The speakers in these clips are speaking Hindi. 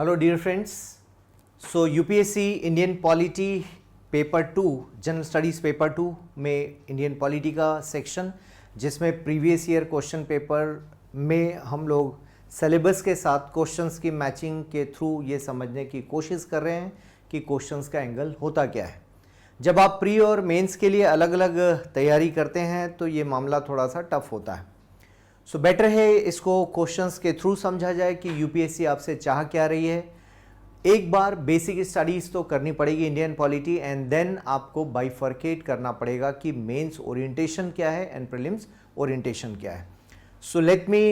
Hello dear friends, so UPSC Indian polity paper 2 general studies paper 2 में इंडियन पॉलिटी का सेक्शन, जिसमें प्रीवियस ईयर क्वेश्चन पेपर में हम लोग सिलेबस के साथ क्वेश्चंस की मैचिंग के थ्रू ये समझने की कोशिश कर रहे हैं कि क्वेश्चंस का एंगल होता क्या है। जब आप प्री और मेंस के लिए अलग अलग तैयारी करते हैं तो ये मामला थोड़ा सा टफ होता है। सो बेटर है इसको क्वेश्चंस के थ्रू समझा जाए कि यूपीएससी आपसे चाह क्या रही है। एक बार बेसिक स्टडीज़ तो करनी पड़ेगी इंडियन पॉलिटी, एंड देन आपको बाइफर्केट करना पड़ेगा कि मेंस ओरिएंटेशन क्या है एंड प्रीलिम्स ओरिएंटेशन क्या है। So let me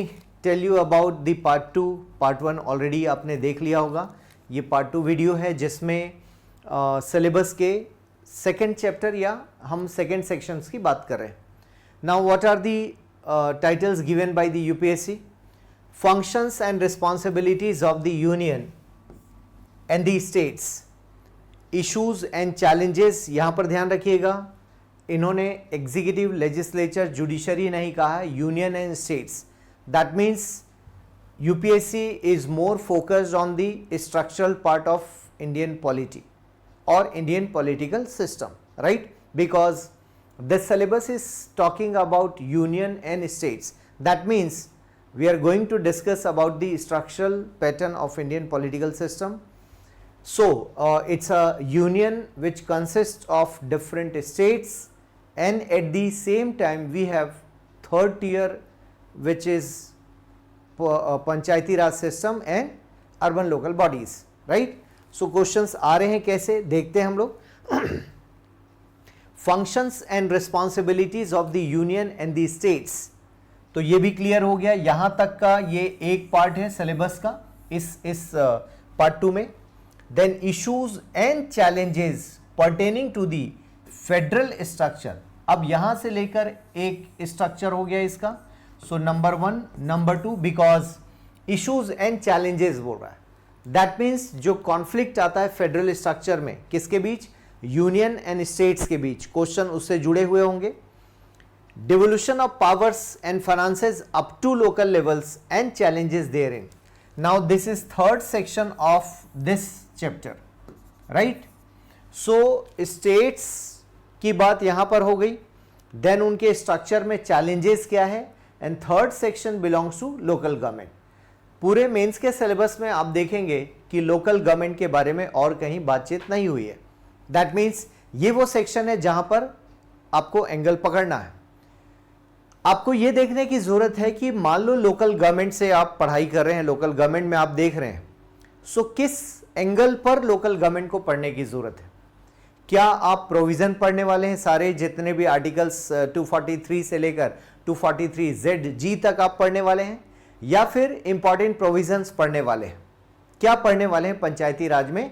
tell you about the part 2। Part 1 already आपने देख लिया होगा। ये पार्ट 2 वीडियो है जिसमें सिलेबस के सेकेंड चैप्टर या हम सेकेंड सेक्शंस की बात कर रहे हैं। Now what are the titles given by the UPSC: functions and responsibilities of the union and the states, issues and challenges। यहाँ पर ध्यान रखिएगा, इन्होंने एग्जीक्यूटिव, लेजिस्लेचर, जुडिशरी नहीं कहा है, union and states. That means UPSC is more focused on the structural part of Indian polity or Indian political system, right? Because this syllabus is talking about union and states. That means we are going to discuss about the structural pattern of Indian political system. So it's a union which consists of different states, and at the same time we have third tier which is Panchayati Raj system and urban local bodies, right? So questions आ रहे हैं, कैसे देखते हैं हम लोग। Functions and responsibilities of the union and the states, तो ये भी क्लियर हो गया। यहां तक का ये एक पार्ट है सिलेबस का इस पार्ट 2 में। Then issues and challenges pertaining to the federal structure. अब यहां से लेकर एक स्ट्रक्चर हो गया इसका। So number 1, number 2, because issues and challenges बोल रहा है। दैट मीन्स जो कॉन्फ्लिक्ट आता है फेडरल स्ट्रक्चर में, किसके बीच? यूनियन एंड स्टेट्स के बीच। क्वेश्चन उससे जुड़े हुए होंगे। Devolution of powers and finances up to local levels and challenges there in. Now this is third section of this chapter, right? So states की बात यहां पर हो गई, देन उनके स्ट्रक्चर में चैलेंजेस क्या है, and third section belongs to local government. पूरे मेंस के सिलेबस में आप देखेंगे कि लोकल गवर्नमेंट के बारे में और कहीं बातचीत नहीं हुई है। दैट मीन्स ये वो सेक्शन है जहां पर आपको एंगल पकड़ना है। आपको ये देखने की जरूरत है कि मान लो लोकल गवर्नमेंट से आप पढ़ाई कर रहे हैं, लोकल गवर्नमेंट में आप देख रहे हैं, सो किस एंगल पर लोकल गवर्नमेंट को पढ़ने की जरूरत है। क्या आप प्रोविजन पढ़ने वाले हैं, सारे जितने भी आर्टिकल्स 243 से लेकर 243ZG तक आप पढ़ने वाले हैं, या फिर इंपॉर्टेंट प्रोविजंस पढ़ने वाले हैं? क्या पढ़ने वाले हैं पंचायती राज में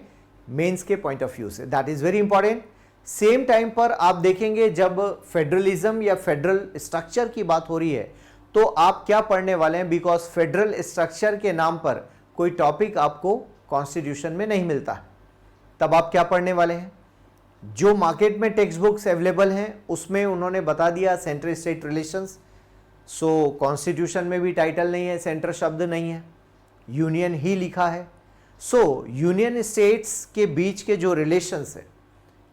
मेंस के पॉइंट ऑफ व्यू से? That is very important. Same time पर आप देखेंगे जब फेडरलिज्म या फेडरल स्ट्रक्चर की बात हो रही है तो आप क्या पढ़ने वाले हैं, बिकॉज फेडरल स्ट्रक्चर के नाम पर कोई टॉपिक आपको कॉन्स्टिट्यूशन में नहीं मिलता। तब आप क्या पढ़ने वाले हैं? जो मार्केट में टेक्स्ट बुक्स अवेलेबल हैं उसमें उन्होंने बता दिया सेंटर स्टेट रिलेशंस। सो कॉन्स्टिट्यूशन में भी टाइटल नहीं है, सेंटर शब्द नहीं है, यूनियन ही लिखा है। सो यूनियन स्टेट्स के बीच के जो रिलेशंस है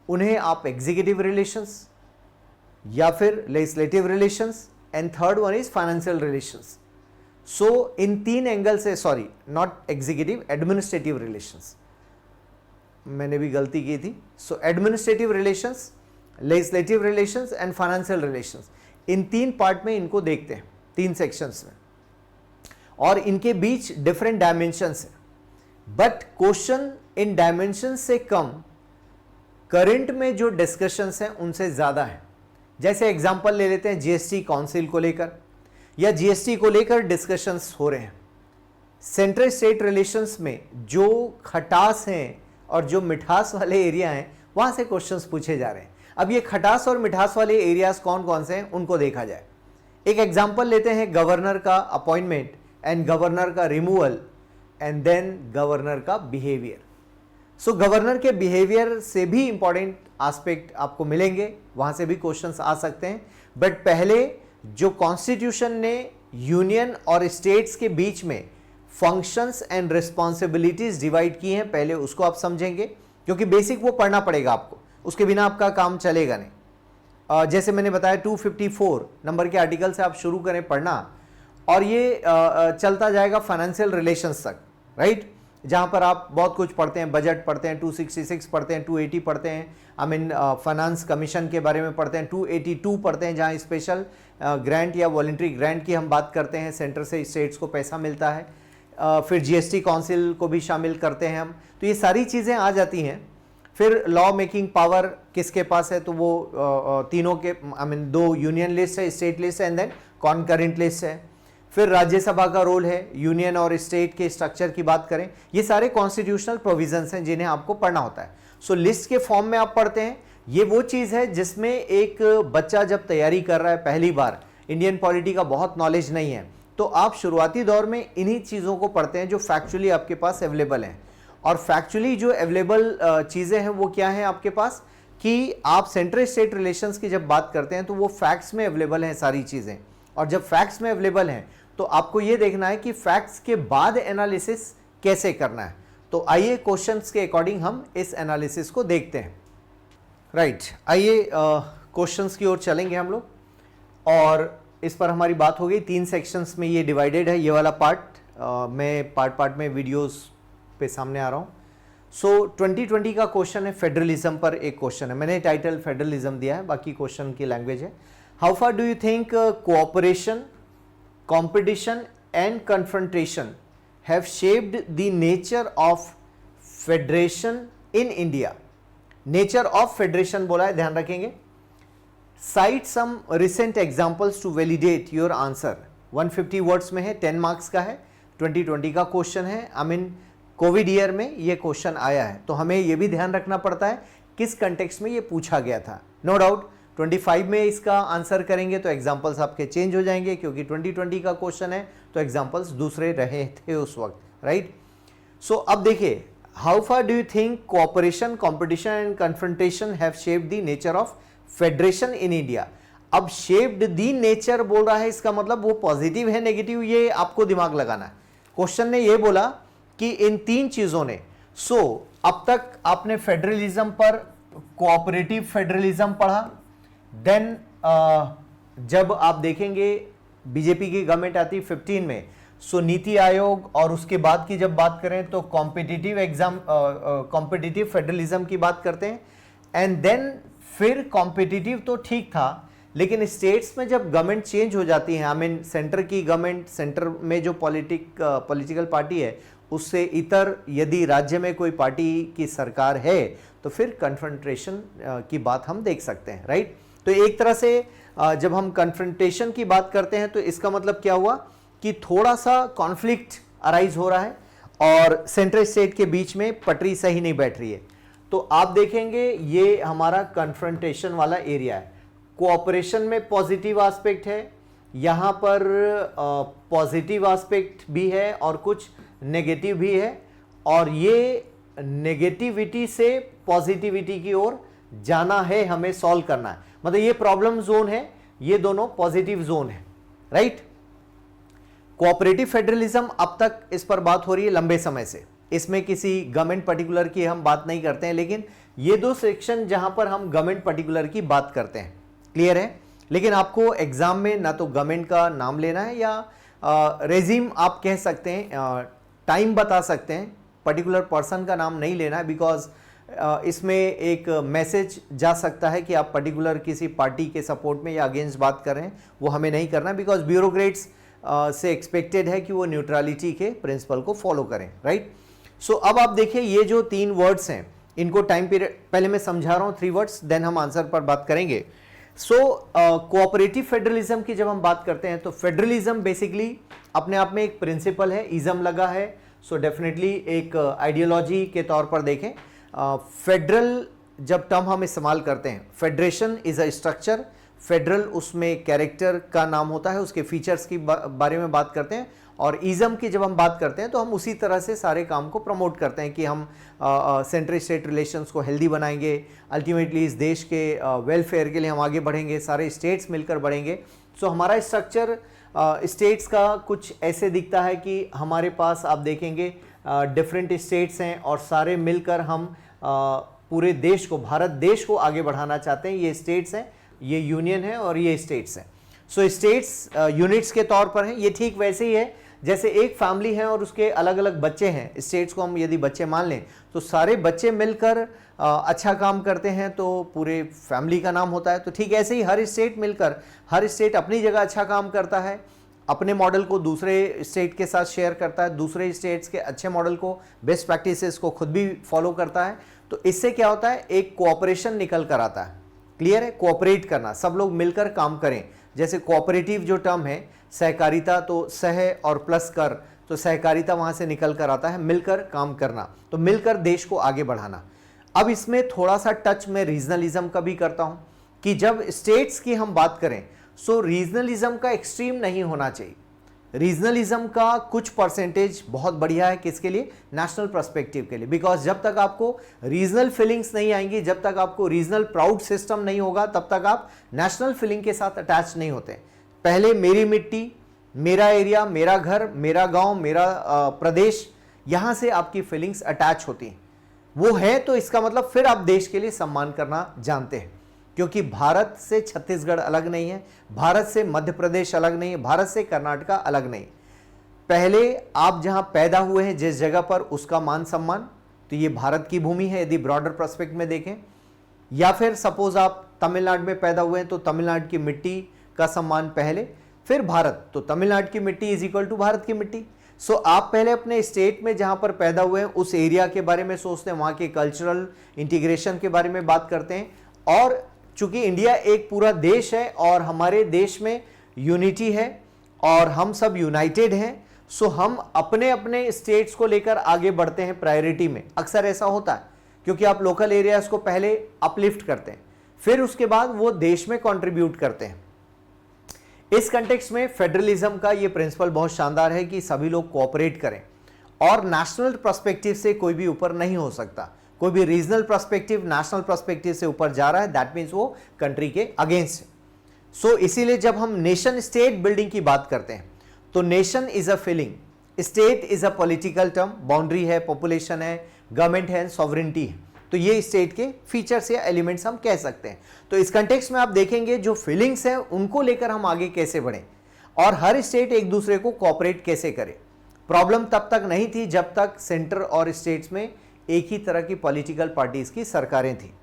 उन्हें आप एग्जीक्यूटिव रिलेशंस या फिर legislative relations, and third one is financial relations. So इन तीन एंगल से, sorry not executive, administrative relations, मैंने भी गलती की थी। So administrative relations, legislative relations and financial relations, इन तीन पार्ट में इनको देखते हैं, तीन सेक्शंस में, और इनके बीच डिफरेंट डायमेंशंस है। बट क्वेश्चन इन डायमेंशन से कम करंट में जो डिस्कशंस हैं उनसे ज़्यादा है। जैसे एग्जांपल ले लेते हैं जीएसटी काउंसिल को लेकर, या जीएसटी को लेकर डिस्कशंस हो रहे हैं। सेंट्रल स्टेट रिलेशंस में जो खटास हैं और जो मिठास वाले एरिया हैं वहाँ से क्वेश्चंस पूछे जा रहे हैं। अब ये खटास और मिठास वाले एरियाज कौन कौन से हैं उनको देखा जाए। एक एग्जाम्पल लेते हैं गवर्नर का अपॉइंटमेंट एंड गवर्नर का रिमूवल, एंड देन गवर्नर का बिहेवियर। सो गवर्नर के बिहेवियर से भी इंपॉर्टेंट एस्पेक्ट आपको मिलेंगे, वहां से भी क्वेश्चंस आ सकते हैं। बट पहले जो कॉन्स्टिट्यूशन ने यूनियन और स्टेट्स के बीच में फंक्शंस एंड रिस्पॉन्सिबिलिटीज डिवाइड की हैं, पहले उसको आप समझेंगे क्योंकि बेसिक वो पढ़ना पड़ेगा आपको, उसके बिना आपका काम चलेगा नहीं। जैसे मैंने बताया 254 नंबर के आर्टिकल से आप शुरू करें पढ़ना और ये चलता जाएगा फाइनेंशियल रिलेशंस तक, राइट, जहां पर आप बहुत कुछ पढ़ते हैं, बजट पढ़ते हैं, 266 पढ़ते हैं, 280 पढ़ते हैं, आई मीन फाइनेंस कमीशन के बारे में पढ़ते हैं, 282 पढ़ते हैं जहां स्पेशल ग्रांट या वॉलंटरी ग्रांट की हम बात करते हैं, सेंटर से स्टेट्स को पैसा मिलता है, फिर जीएसटी काउंसिल को भी शामिल करते हैं हम, तो ये सारी चीज़ें आ जाती हैं। फिर लॉ मेकिंग पावर किसके पास है, तो वो तीनों के, आई मीन 2 यूनियन लिस्ट है, स्टेट लिस्ट है, एंड देन कॉन्करेंट लिस्ट है। फिर राज्यसभा का रोल है, यूनियन और स्टेट के स्ट्रक्चर की बात करें, ये सारे कॉन्स्टिट्यूशनल प्रोविजंस हैं जिन्हें आपको पढ़ना होता है। सो लिस्ट के फॉर्म में आप पढ़ते हैं, ये वो चीज़ है जिसमें एक बच्चा जब तैयारी कर रहा है पहली बार, इंडियन पॉलिटी का बहुत नॉलेज नहीं है, तो आप शुरुआती दौर में इन्हीं चीज़ों को पढ़ते हैं जो फैक्चुअली आपके पास अवेलेबल हैं। और फैक्चुअली जो अवेलेबल चीज़ें हैं वो क्या है आपके पास, कि आप सेंट्रल स्टेट रिलेशंस की जब बात करते हैं तो वो फैक्ट्स में अवेलेबल हैं सारी चीज़ें, और जब फैक्ट्स में अवेलेबल हैं तो आपको ये देखना है कि फैक्ट्स के बाद एनालिसिस कैसे करना है। तो आइए क्वेश्चंस के अकॉर्डिंग हम इस एनालिसिस को देखते हैं। राइट, आइए क्वेश्चंस की ओर चलेंगे हम लोग, और इस पर हमारी बात हो गई। 3 सेक्शंस में ये डिवाइडेड है, ये वाला पार्ट मैं पार्ट में वीडियोस पे सामने आ रहा हूँ। सो 2020 का क्वेश्चन है फेडरलिज्म पर, एक क्वेश्चन है, मैंने टाइटल फेडरलिज्म दिया है, बाकी क्वेश्चन की लैंग्वेज है। How far do you think cooperation, competition and confrontation have shaped the nature of federation in India? Nature of federation बोला है, ध्यान रखेंगे। Cite some recent examples to validate your answer। 150 words में है, 10 मार्क्स का है, 2020 का क्वेश्चन है, आई मीन कोविड ईयर में ये क्वेश्चन आया है, तो हमें ये भी ध्यान रखना पड़ता है किस कंटेक्स्ट में ये पूछा गया था। नो डाउट 25 में इसका आंसर करेंगे तो एग्जाम्पल्स आपके चेंज हो जाएंगे, क्योंकि 2020 का क्वेश्चन है तो एग्जाम्पल्स दूसरे रहे थे उस वक्त, राइट। सो अब देखिए, how far do you think cooperation, competition and confrontation have shaped the nature of federation in India. अब शेप्ड द नेचर बोल रहा है, इसका मतलब वो पॉजिटिव है नेगेटिव, ये आपको दिमाग लगाना है। क्वेश्चन ने ये बोला कि इन 3 चीजों ने, सो अब तक आपने फेडरलिज्म पर कोऑपरेटिव फेडरलिज्म पढ़ा, देन जब आप देखेंगे बीजेपी की गवर्नमेंट आती 15 में, सो नीति आयोग, और उसके बाद की जब बात करें तो कॉम्पिटिटिव फेडरलिज्म की बात करते हैं, एंड देन फिर कॉम्पिटिटिव तो ठीक था, लेकिन स्टेट्स में जब गवर्नमेंट चेंज हो जाती है, आई मीन सेंटर की गवर्नमेंट, सेंटर में जो पॉलिटिकल पार्टी है उससे इतर यदि राज्य में कोई पार्टी की सरकार है तो फिर कन्फ्रंटेशन की बात हम देख सकते हैं, राइट। तो एक तरह से जब हम कन्फ्रंटेशन की बात करते हैं तो इसका मतलब क्या हुआ कि थोड़ा सा कॉन्फ्लिक्ट अराइज हो रहा है और सेंट्रल स्टेट के बीच में पटरी सही नहीं बैठ रही है। तो आप देखेंगे ये हमारा कन्फ्रंटेशन वाला एरिया है। कोऑपरेशन में पॉजिटिव एस्पेक्ट है, यहाँ पर पॉजिटिव एस्पेक्ट भी है और कुछ नेगेटिव भी है, और ये नेगेटिविटी से पॉजिटिविटी की ओर जाना है, हमें सॉल्व करना है। मतलब ये प्रॉब्लम जोन है, ये दोनों पॉजिटिव जोन है, राइट। कोऑपरेटिव फेडरलिज्म अब तक इस पर बात हो रही है लंबे समय से, इसमें किसी गवर्नमेंट पर्टिकुलर की हम बात नहीं करते हैं, लेकिन ये 2 सेक्शन जहां पर हम गवर्नमेंट पर्टिकुलर की बात करते हैं, क्लियर है। लेकिन आपको एग्जाम में ना तो गवर्नमेंट का नाम लेना है या रेजिम आप कह सकते हैं, टाइम बता सकते हैं, पर्टिकुलर पर्सन का नाम नहीं लेना है, बिकॉज इसमें एक मैसेज जा सकता है कि आप पर्टिकुलर किसी पार्टी के सपोर्ट में या अगेंस्ट बात कर रहे हैं, वो हमें नहीं करना, बिकॉज ब्यूरोक्रेट्स से एक्सपेक्टेड है कि वो न्यूट्रलिटी के प्रिंसिपल को फॉलो करें, राइट। सो अब आप देखिए ये जो 3 वर्ड्स हैं इनको टाइम पीरियड, पहले मैं समझा रहा हूँ 3 वर्ड्स, देन हम आंसर पर बात करेंगे। सो कोऑपरेटिव फेडरलिज्म की जब हम बात करते हैं तो फेडरलिज्म बेसिकली अपने आप में एक प्रिंसिपल है, इज्म लगा है, सो डेफिनेटली एक आइडियोलॉजी के तौर पर देखें। फेडरल जब टर्म हम इस्तेमाल करते हैं, federation is a structure, federal उसमें कैरेक्टर का नाम होता है, उसके फीचर्स की बारे में बात करते हैं, और इज्म की जब हम बात करते हैं तो हम उसी तरह से सारे काम को प्रमोट करते हैं कि हम सेंट्रल स्टेट रिलेशंस को हेल्दी बनाएंगे, अल्टीमेटली इस देश के वेलफेयर के लिए हम आगे बढ़ेंगे, सारे स्टेट्स मिलकर बढ़ेंगे। सो हमारा स्ट्रक्चर स्टेट्स का कुछ ऐसे दिखता है कि हमारे पास आप देखेंगे डिफरेंट स्टेट्स हैं और सारे मिलकर हम पूरे देश को, भारत देश को आगे बढ़ाना चाहते हैं। ये स्टेट्स हैं, ये यूनियन है और ये स्टेट्स हैं। सो स्टेट्स यूनिट्स के तौर पर हैं। ये ठीक वैसे ही है जैसे एक फैमिली है और उसके अलग अलग बच्चे हैं। स्टेट्स को हम यदि बच्चे मान लें तो सारे बच्चे मिलकर अच्छा काम करते हैं तो पूरे फैमिली का नाम होता है। तो ठीक ऐसे ही हर स्टेट मिलकर, हर स्टेट अपनी जगह अच्छा काम करता है, अपने मॉडल को दूसरे स्टेट के साथ शेयर करता है, दूसरे स्टेट्स के अच्छे मॉडल को, बेस्ट प्रैक्टिसेस को खुद भी फॉलो करता है। तो इससे क्या होता है, एक कोऑपरेशन निकल कर आता है। क्लियर है? कोऑपरेट करना, सब लोग मिलकर काम करें। जैसे कोऑपरेटिव जो टर्म है, सहकारिता, तो सह और प्लस कर, तो सहकारिता वहां से निकल कर आता है, मिलकर काम करना, तो मिलकर देश को आगे बढ़ाना। अब इसमें थोड़ा सा टच मैं रीजनलिज्म का भी करता हूं कि जब स्टेट्स की हम बात करें सो रीजनलिज्म का एक्सट्रीम नहीं होना चाहिए। रीजनलिज्म का कुछ परसेंटेज बहुत बढ़िया है, किसके लिए? नेशनल पर्सपेक्टिव के लिए। बिकॉज जब तक आपको रीजनल फीलिंग्स नहीं आएंगी, जब तक आपको रीजनल प्राउड सिस्टम नहीं होगा, तब तक आप नेशनल फीलिंग के साथ अटैच नहीं होते। पहले मेरी मिट्टी, मेरा एरिया, मेरा घर, मेरा गांव, मेरा प्रदेश, यहां से आपकी फीलिंग्स अटैच होती हैं। वो है तो इसका मतलब फिर आप देश के लिए सम्मान करना जानते हैं। क्योंकि भारत से छत्तीसगढ़ अलग नहीं है, भारत से मध्य प्रदेश अलग नहीं है, भारत से कर्नाटका अलग नहीं। पहले आप जहां पैदा हुए हैं जिस जगह पर, उसका मान सम्मान, तो ये भारत की भूमि है यदि ब्रॉडर पर्सपेक्ट में देखें। या फिर सपोज आप तमिलनाडु में पैदा हुए हैं तो तमिलनाडु की मिट्टी का सम्मान पहले, फिर भारत, तो तमिलनाडु की मिट्टी इज इक्वल टू भारत की मिट्टी। सो आप पहले अपने स्टेट में जहां पर पैदा हुए हैं उस एरिया के बारे में सोचते हैं, वहां के कल्चरल इंटीग्रेशन के बारे में बात करते हैं। और चूंकि इंडिया एक पूरा देश है और हमारे देश में यूनिटी है और हम सब यूनाइटेड हैं, सो हम अपने अपने स्टेट्स को लेकर आगे बढ़ते हैं प्रायोरिटी में। अक्सर ऐसा होता है क्योंकि आप लोकल एरियाज को पहले अपलिफ्ट करते हैं, फिर उसके बाद वो देश में कंट्रीब्यूट करते हैं। इस कंटेक्स्ट में फेडरलिज्म का ये प्रिंसिपल बहुत शानदार है कि सभी लोग कोऑपरेट करें और नेशनल पर्सपेक्टिव से कोई भी ऊपर नहीं हो सकता। कोई भी रीजनल पर्सपेक्टिव नेशनल पर्सपेक्टिव से ऊपर जा रहा है, दैट मीन्स वो कंट्री के अगेंस्ट है। सो इसीलिए जब हम नेशन स्टेट बिल्डिंग की बात करते हैं तो nation is a feeling, state is a political term, boundary है, पॉपुलेशन है, गवर्नमेंट है, सॉवरेनिटी है। तो ये स्टेट के फीचर्स या एलिमेंट्स हम कह सकते हैं। तो इस कंटेक्स्ट में आप देखेंगे जो फीलिंग्स हैं उनको लेकर हम आगे कैसे बढ़ें और हर स्टेट एक दूसरे को कोऑपरेट कैसे करे। प्रॉब्लम तब तक नहीं थी जब तक सेंटर और स्टेट्स में एक ही तरह की पॉलिटिकल पार्टीज की सरकारें थी।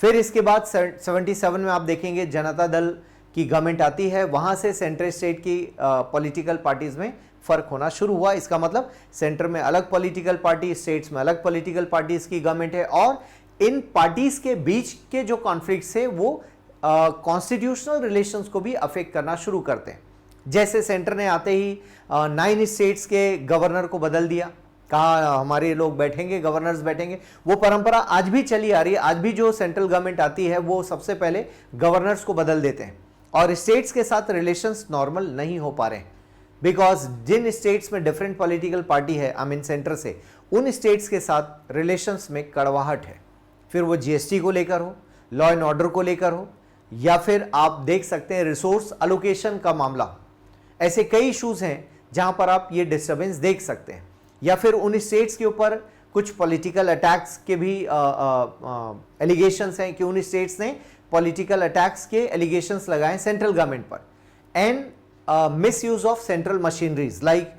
फिर इसके बाद 77 में आप देखेंगे जनता दल की गवर्नमेंट आती है, वहां से सेंट्रल स्टेट की पॉलिटिकल पार्टीज में फर्क होना शुरू हुआ। इसका मतलब सेंटर में अलग पॉलिटिकल पार्टी, स्टेट्स में अलग पॉलिटिकल पार्टीज की गवर्नमेंट है और इन पार्टीज के बीच के जो कॉन्फ्लिक्ट्स है वो कॉन्स्टिट्यूशनल रिलेशंस को भी अफेक्ट करना शुरू करते हैं। जैसे सेंटर ने आते ही 9 स्टेट्स के गवर्नर को बदल दिया, कहा हमारे लोग बैठेंगे, गवर्नर्स बैठेंगे। वो परंपरा आज भी चली आ रही है। आज भी जो सेंट्रल गवर्नमेंट आती है वो सबसे पहले गवर्नर्स को बदल देते हैं और स्टेट्स के साथ रिलेशंस नॉर्मल नहीं हो पा रहे हैं। बिकॉज जिन स्टेट्स में डिफरेंट पॉलिटिकल पार्टी है, आई मीन सेंटर से, उन स्टेट्स के साथ रिलेशंस में कड़वाहट है। फिर वो जीएसटी को लेकर हो, लॉ एंड ऑर्डर को लेकर हो, या फिर आप देख सकते हैं रिसोर्स अलोकेशन का मामला हो। ऐसे कई इश्यूज हैं जहां पर आप ये डिस्टर्बेंस देख सकते हैं। या फिर उन स्टेट्स के ऊपर कुछ पॉलिटिकल अटैक्स के भी एलिगेशंस हैं कि उन स्टेट्स ने पॉलिटिकल अटैक्स के एलिगेशंस लगाए सेंट्रल गवर्नमेंट पर, and miss use of central machineries like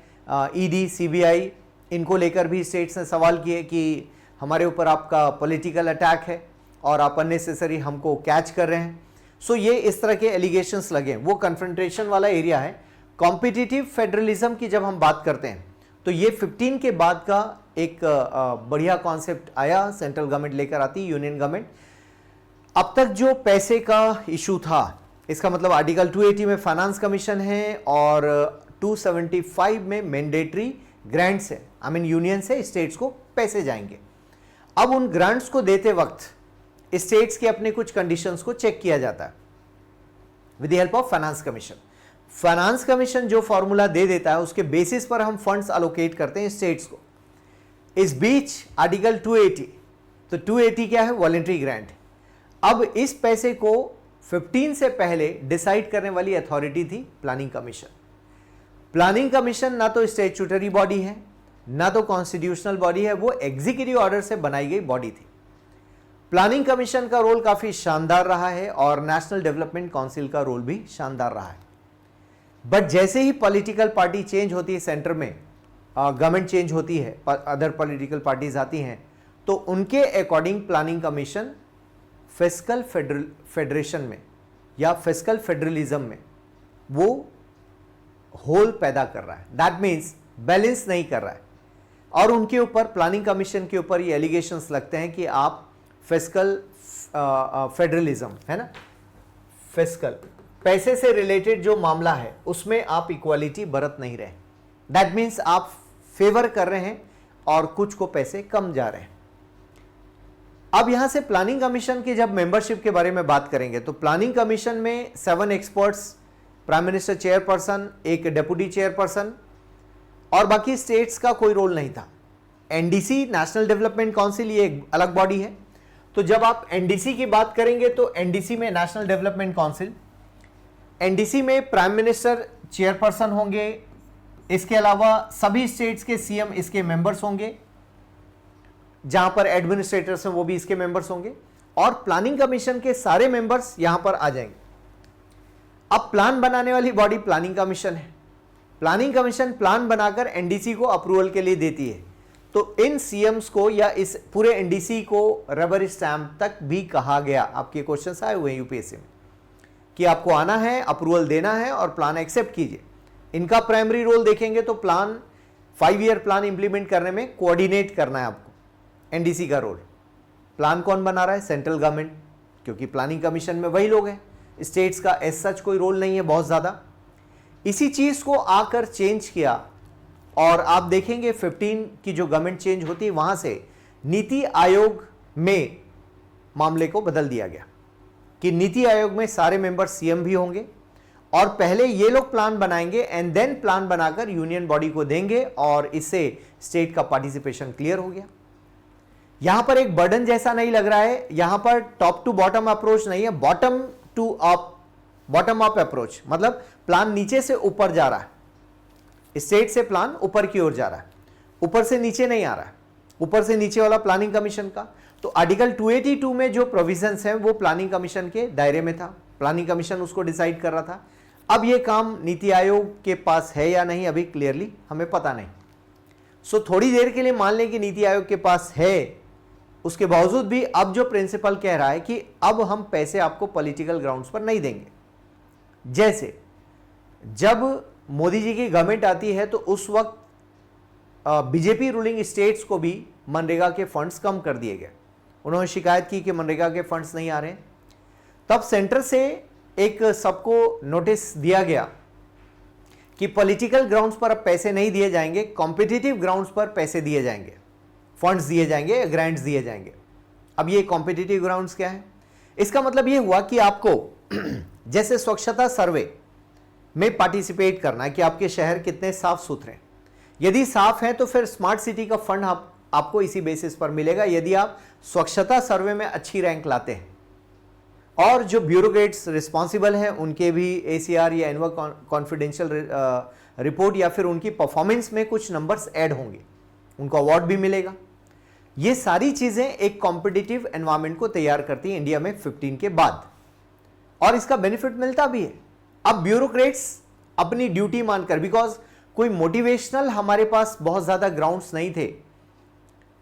ED, CBI, इनको लेकर भी स्टेट्स ने सवाल किए कि हमारे ऊपर आपका पॉलिटिकल अटैक है और आप अननेसेसरी हमको कैच कर रहे हैं। सो ये इस तरह के एलिगेशंस लगे, वो कन्फ्रंटेशन वाला एरिया है। कॉम्पिटिटिव फेडरलिज्म की जब हम बात करते हैं तो ये 15 के बाद का एक बढ़िया कॉन्सेप्ट आया, सेंट्रल गवर्नमेंट लेकर आती, यूनियन गवर्नमेंट। अब तक जो पैसे का इशू था, इसका मतलब आर्टिकल 280 में फाइनेंस कमीशन है और 275 में मैंडेटरी ग्रांट्स है, आई मीन यूनियन से स्टेट्स को पैसे जाएंगे। अब उन ग्रांट्स को देते वक्त स्टेट्स के अपने कुछ कंडीशंस को चेक किया जाता है with the help of finance commission. Finance commission जो फॉर्मूला दे देता है उसके बेसिस पर हम फंड्स अलोकेट करते हैं स्टेट्स को। इस बीच आर्टिकल 280, तो 280 क्या है? Voluntary grant. अब इस पैसे को 15 से पहले डिसाइड करने वाली अथॉरिटी थी प्लानिंग कमीशन। प्लानिंग कमीशन ना तो स्टैट्यूटरी बॉडी है ना तो कॉन्स्टिट्यूशनल बॉडी है, वो एग्जीक्यूटिव ऑर्डर से बनाई गई बॉडी थी। प्लानिंग कमीशन का रोल काफी शानदार रहा है और नेशनल डेवलपमेंट काउंसिल का रोल भी शानदार रहा है। बट जैसे ही पॉलिटिकल पार्टी चेंज होती है, सेंटर में गवर्नमेंट चेंज होती है, अदर पॉलिटिकल पार्टीज आती हैं, तो उनके according planning commission fiscal federation में या फिस्कल फेडरलिज्म में वो होल पैदा कर रहा है। दैट मीन्स बैलेंस नहीं कर रहा है। और उनके ऊपर, प्लानिंग कमीशन के ऊपर ये एलिगेशंस लगते हैं कि आप फिस्कल फेडरलिज्म है ना, फिस्कल पैसे से रिलेटेड जो मामला है उसमें आप इक्वालिटी बरत नहीं रहे। दैट मीन्स आप फेवर कर रहे हैं और कुछ को पैसे कम जा रहे हैं। अब यहां से प्लानिंग कमीशन की जब मेंबरशिप के बारे में बात करेंगे तो प्लानिंग कमीशन में 7 एक्सपर्ट्स, प्राइम मिनिस्टर चेयरपर्सन, एक डेप्यूटी चेयरपर्सन और बाकी स्टेट्स का कोई रोल नहीं था। एनडीसी, नेशनल डेवलपमेंट काउंसिल, ये एक अलग बॉडी है। तो जब आप एनडीसी की बात करेंगे तो एनडीसी में, नेशनल डेवलपमेंट काउंसिल, एनडीसी में प्राइम मिनिस्टर चेयरपर्सन होंगे। इसके अलावा सभी स्टेट्स के सीएम इसके मेंबर्स होंगे, जहां पर एडमिनिस्ट्रेटर्स हैं वो भी इसके मेंबर्स होंगे और प्लानिंग कमीशन के सारे मेंबर्स यहां पर आ जाएंगे। अब प्लान बनाने वाली बॉडी प्लानिंग कमीशन है। प्लानिंग कमीशन प्लान बनाकर एनडीसी को अप्रूवल के लिए देती है। तो इन सीएम्स को या इस पूरे एनडीसी को रबर स्टैंप तक भी कहा गया। आपके क्वेश्चंस आए हुए हैं यूपीएससी में कि आपको आना है, अप्रूवल देना है और प्लान एक्सेप्ट कीजिए। इनका प्राइमरी रोल देखेंगे तो प्लान, 5 ईयर प्लान इंप्लीमेंट करने में कोऑर्डिनेट करना है आपको। एनडीसी का रोल, प्लान कौन बना रहा है? सेंट्रल गवर्नमेंट, क्योंकि प्लानिंग कमीशन में वही लोग हैं। स्टेट्स का एज सच कोई रोल नहीं है बहुत ज्यादा। इसी चीज को आकर चेंज किया और आप देखेंगे 15 की जो गवर्नमेंट चेंज होती है वहां से नीति आयोग में मामले को बदल दिया गया कि नीति आयोग में सारे मेंबर सीएम भी होंगे और पहले ये लोग प्लान बनाएंगे एंड देन प्लान बनाकर यूनियन बॉडी को देंगे और इससे स्टेट का पार्टिसिपेशन क्लियर हो गया। यहां पर एक बर्डन जैसा नहीं लग रहा है। यहां पर टॉप टू बॉटम अप्रोच नहीं है, bottom to up, bottom up approach, मतलब प्लान नीचे से ऊपर जा रहा है। स्टेट से प्लान ऊपर की ओर जा रहा है, ऊपर से नीचे नहीं आ रहा है। ऊपर से नीचे वाला प्लानिंग कमीशन का, तो आर्टिकल 282 में जो प्रोविजंस हैं वो प्लानिंग कमीशन के दायरे में था। प्लानिंग कमीशन उसको डिसाइड कर रहा था। अब ये काम नीति आयोग के पास है या नहीं अभी क्लियरली हमें पता नहीं। सो थोड़ी देर के लिए मान लें कि नीति आयोग के पास है, उसके बावजूद भी अब जो प्रिंसिपल कह रहा है कि अब हम पैसे आपको पॉलिटिकल ग्राउंड्स पर नहीं देंगे। जैसे जब मोदी जी की गवर्नमेंट आती है तो उस वक्त बीजेपी रूलिंग स्टेट्स को भी मनरेगा के फंड्स कम कर दिए गए। उन्होंने शिकायत की कि मनरेगा के फंड्स नहीं आ रहे। तब सेंटर से एक सबको नोटिस दिया गया कि पॉलिटिकल ग्राउंड्स पर अब पैसे नहीं दिए जाएंगे, कॉम्पिटिटिव ग्राउंड्स पर पैसे दिए जाएंगे, फंड्स दिए जाएंगे, ग्रांट्स दिए जाएंगे। अब ये कॉम्पिटिटिव ग्राउंड्स क्या है? इसका मतलब ये हुआ कि आपको जैसे स्वच्छता सर्वे में पार्टिसिपेट करना है कि आपके शहर कितने साफ सुथरे हैं। यदि साफ है तो फिर स्मार्ट सिटी का फंड आपको इसी बेसिस पर मिलेगा यदि आप स्वच्छता सर्वे में अच्छी रैंक लाते हैं। और जो ब्यूरोक्रेट्स रिस्पॉन्सिबल हैं उनके भी ACR या एनुअल कॉन्फिडेंशियल रिपोर्ट या फिर उनकी परफॉर्मेंस में कुछ नंबर्स ऐड होंगे, उनको अवार्ड भी मिलेगा। ये सारी चीजें एक कॉम्पिटिटिव एनवायरनमेंट को तैयार करती हैं इंडिया में 15 के बाद, और इसका बेनिफिट मिलता भी है। अब ब्यूरोक्रेट्स अपनी ड्यूटी मानकर, बिकॉज कोई मोटिवेशनल हमारे पास बहुत ज्यादा ग्राउंड्स नहीं थे।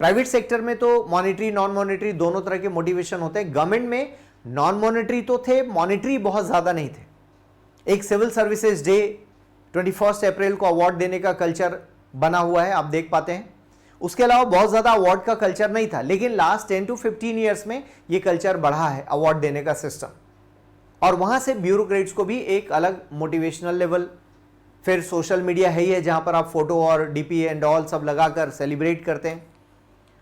प्राइवेट सेक्टर में तो मॉनेटरी नॉन मॉनेटरी दोनों तरह के मोटिवेशन होते हैं। गवर्नमेंट में नॉन मॉनेटरी तो थे, मॉनेटरी बहुत ज्यादा नहीं थे। एक सिविल सर्विसेज डे 21 अप्रैल को अवार्ड देने का कल्चर बना हुआ है, आप देख पाते हैं। उसके अलावा बहुत ज्यादा अवार्ड का कल्चर नहीं था, लेकिन लास्ट 10 to 15 ईयर्स में यह कल्चर बढ़ा है अवार्ड देने का सिस्टम। और वहां से ब्यूरोक्रेट्स को भी एक अलग मोटिवेशनल लेवल, फिर सोशल मीडिया है ही है जहां पर आप फोटो और डीपी एंड ऑल सब लगाकर सेलिब्रेट करते हैं।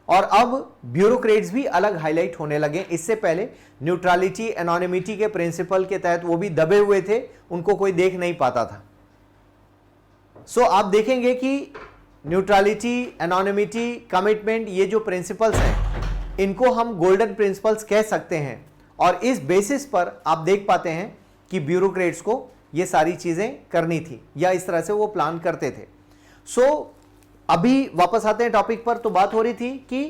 और अब ब्यूरोक्रेट्स भी अलग हाईलाइट होने लगे। इससे पहले न्यूट्रलिटी एनोनिमिटी के प्रिंसिपल के तहत वो भी दबे हुए थे, उनको कोई देख नहीं पाता था। सो आप देखेंगे कि न्यूट्रलिटी, एनोनिमिटी, कमिटमेंट, ये जो प्रिंसिपल्स हैं इनको हम गोल्डन प्रिंसिपल्स कह सकते हैं। और इस बेसिस पर आप देख पाते हैं कि ब्यूरोक्रेट्स को ये सारी चीजें करनी थी, या इस तरह से वो प्लान करते थे। सो अभी वापस आते हैं टॉपिक पर। तो बात हो रही थी कि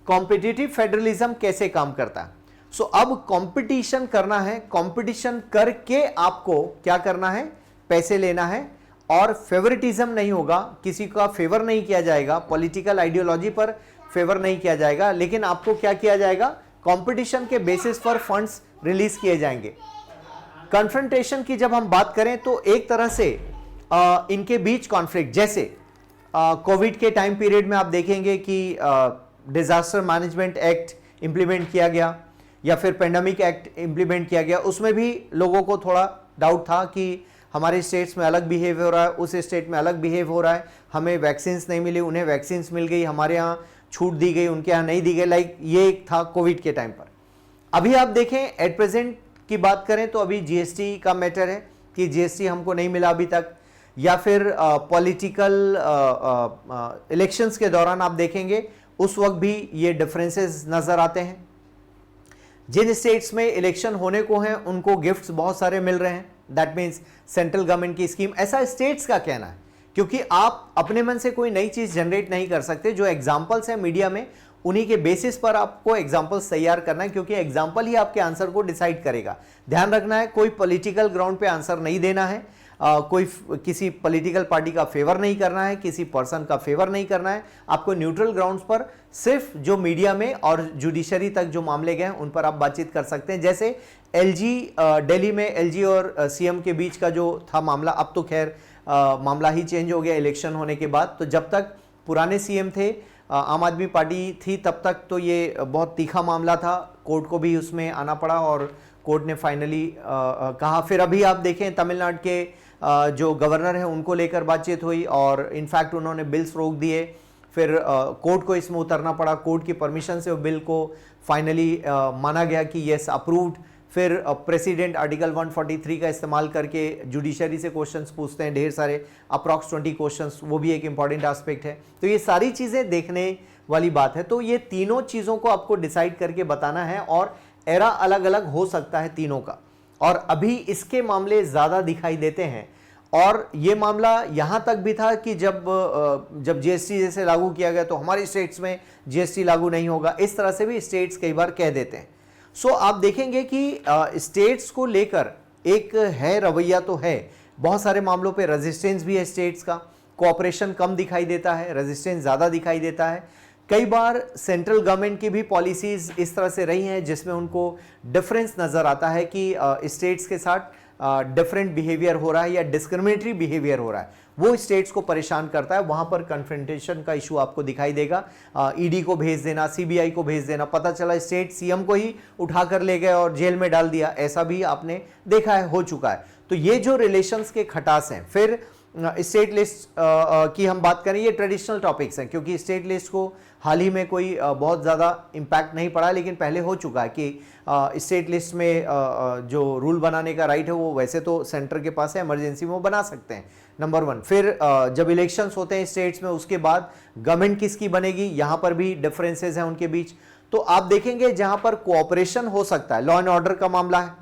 कॉम्पिटिटिव फेडरलिज्म कैसे काम करता है। सो अब कंपटीशन करना है, कंपटीशन करके आपको क्या करना है, पैसे लेना है, और फेवरेटिज्म नहीं होगा, किसी का फेवर नहीं किया जाएगा, पॉलिटिकल आइडियोलॉजी पर फेवर नहीं किया जाएगा, लेकिन आपको क्या किया जाएगा, कंपटीशन के बेसिस पर फंड्स रिलीज किए जाएंगे। कन्फ्रंटेशन की जब हम बात करें तो एक तरह से इनके बीच कॉन्फ्लिक्ट, जैसे कोविड के टाइम पीरियड में आप देखेंगे कि डिजास्टर मैनेजमेंट एक्ट इंप्लीमेंट किया गया, या फिर पेंडेमिक एक्ट इंप्लीमेंट किया गया, उसमें भी लोगों को थोड़ा डाउट था कि हमारे स्टेट्स में अलग बिहेव हो रहा है, उस स्टेट में अलग बिहेव हो रहा है, हमें वैक्सीन्स नहीं मिली, उन्हें वैक्सीन्स मिल गई, हमारे यहाँ छूट दी गई, उनके यहाँ नहीं दी गई, लाइक ये एक था कोविड के टाइम पर। अभी आप देखें एट प्रेजेंट की बात करें तो अभी जीएसटी का मैटर है कि जीएसटी हमको नहीं मिला अभी तक, या फिर पॉलिटिकल इलेक्शंस के दौरान आप देखेंगे उस वक्त भी ये डिफरेंसेस नजर आते हैं। जिन स्टेट्स में इलेक्शन होने को हैं उनको गिफ्ट्स बहुत सारे मिल रहे हैं, दैट मीन्स सेंट्रल गवर्नमेंट की स्कीम, ऐसा स्टेट्स का कहना है, क्योंकि आप अपने मन से कोई नई चीज जनरेट नहीं कर सकते। जो एग्जांपल्स हैं मीडिया में, उन्हीं के बेसिस पर आपको एग्जांपल्स तैयार करना है, क्योंकि एग्जांपल ही आपके आंसर को डिसाइड करेगा। ध्यान रखना है, कोई पॉलिटिकल ग्राउंड पे आंसर नहीं देना है, कोई किसी पॉलिटिकल पार्टी का फेवर नहीं करना है, किसी पर्सन का फेवर नहीं करना है, आपको न्यूट्रल ग्राउंड्स पर सिर्फ जो मीडिया में और जुडिशरी तक जो मामले गए उन पर आप बातचीत कर सकते हैं। जैसे एलजी, दिल्ली में एलजी और सीएम के बीच का जो था मामला, अब तो खैर मामला ही चेंज हो गया इलेक्शन होने के बाद। तो जब तक पुराने सीएम थे, आम आदमी पार्टी थी, तब तक तो ये बहुत तीखा मामला था, कोर्ट को भी उसमें आना पड़ा और कोर्ट ने फाइनली कहा। फिर अभी आप देखें तमिलनाडु के जो गवर्नर हैं उनको लेकर बातचीत हुई और इनफैक्ट उन्होंने बिल्स रोक दिए, फिर कोर्ट को इसमें उतरना पड़ा, कोर्ट की परमिशन से वो बिल को फाइनली माना गया कि यस अप्रूव्ड। फिर प्रेसिडेंट आर्टिकल 143 का इस्तेमाल करके जुडिशरी से क्वेश्चंस पूछते हैं, ढेर सारे अप्रॉक्स 20 क्वेश्चंस, वो भी एक इंपॉर्टेंट एस्पेक्ट है। तो ये सारी चीज़ें देखने वाली बात है। तो ये तीनों चीज़ों को आपको डिसाइड करके बताना है, और एरा अलग अलग हो सकता है तीनों का, और अभी इसके मामले ज़्यादा दिखाई देते हैं। और ये मामला यहाँ तक भी था कि जब जीएसटी जैसे लागू किया गया तो हमारे स्टेट्स में जीएसटी लागू नहीं होगा, इस तरह से भी स्टेट्स कई बार कह देते हैं। सो आप देखेंगे कि स्टेट्स को लेकर एक है रवैया तो है, बहुत सारे मामलों पे रेजिस्टेंस भी है स्टेट्स का, कोऑपरेशन कम दिखाई देता है, रेजिस्टेंस ज़्यादा दिखाई देता है। कई बार सेंट्रल गवर्नमेंट की भी पॉलिसीज़ इस तरह से रही हैं जिसमें उनको डिफरेंस नज़र आता है कि स्टेट्स के साथ डिफरेंट बिहेवियर हो रहा है या डिस्क्रिमिनेटरी बिहेवियर हो रहा है, वो स्टेट्स को परेशान करता है। वहां पर कन्फ्रंटेशन का इशू आपको दिखाई देगा, ईडी को भेज देना, सीबीआई को भेज देना, पता चला स्टेट सीएम को ही उठा कर ले गए और जेल में डाल दिया, ऐसा भी आपने देखा है, हो चुका है। तो ये जो रिलेशंस के खटास हैं। फिर स्टेट लिस्ट की हम बात करें, ये ट्रेडिशनल टॉपिक्स हैं, क्योंकि स्टेट लिस्ट को हाल ही में कोई बहुत ज़्यादा इम्पैक्ट नहीं पड़ा, लेकिन पहले हो चुका है कि स्टेट लिस्ट में जो रूल बनाने का राइट है वो वैसे तो सेंटर के पास है, इमरजेंसी में वो बना सकते हैं, नंबर 1। फिर जब इलेक्शंस होते हैं स्टेट्स में, उसके बाद गवर्नमेंट किसकी बनेगी, यहाँ पर भी डिफरेंसेस हैं उनके बीच। तो आप देखेंगे जहाँ पर कोऑपरेशन हो सकता है, लॉ एंड ऑर्डर का मामला है,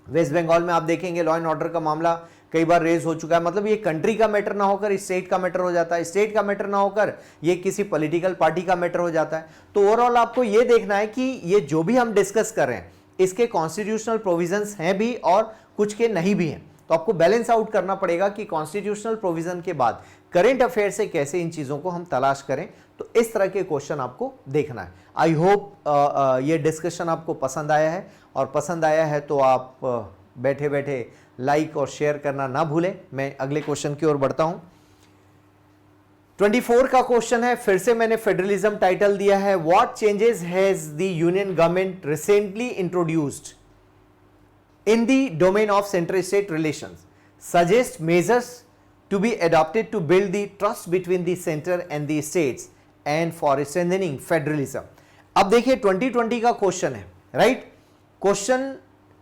वेस्ट बंगाल में आप देखेंगे लॉ एंड ऑर्डर का मामला कई बार रेज हो चुका है। मतलब ये कंट्री का मैटर ना होकर स्टेट का मैटर हो जाता है, स्टेट का मैटर ना होकर ये किसी पॉलिटिकल पार्टी का मैटर हो जाता है। तो ओवरऑल आपको ये देखना है कि ये जो भी हम डिस्कस कर रहे हैं इसके कॉन्स्टिट्यूशनल प्रोविजंस हैं भी और कुछ के नहीं भी हैं। तो आपको बैलेंस आउट करना पड़ेगा कि कॉन्स्टिट्यूशनल प्रोविजन के बाद करंट अफेयर से कैसे इन चीज़ों को हम तलाश करें। तो इस तरह के क्वेश्चन आपको देखना है। आई होप ये डिस्कशन आपको पसंद आया है, और पसंद आया है तो आप बैठे बैठे लाइक और शेयर करना ना भूलें। मैं अगले क्वेश्चन की ओर बढ़ता हूं। 24 का क्वेश्चन है, फिर से मैंने फेडरलिज्म टाइटल दिया है, what changes has the union government recently introduced in the domain of center-state relations, suggest measures to be adopted to build the trust between the center and the states and for strengthening federalism। अब देखिए 2020 का क्वेश्चन है, राइट। क्वेश्चन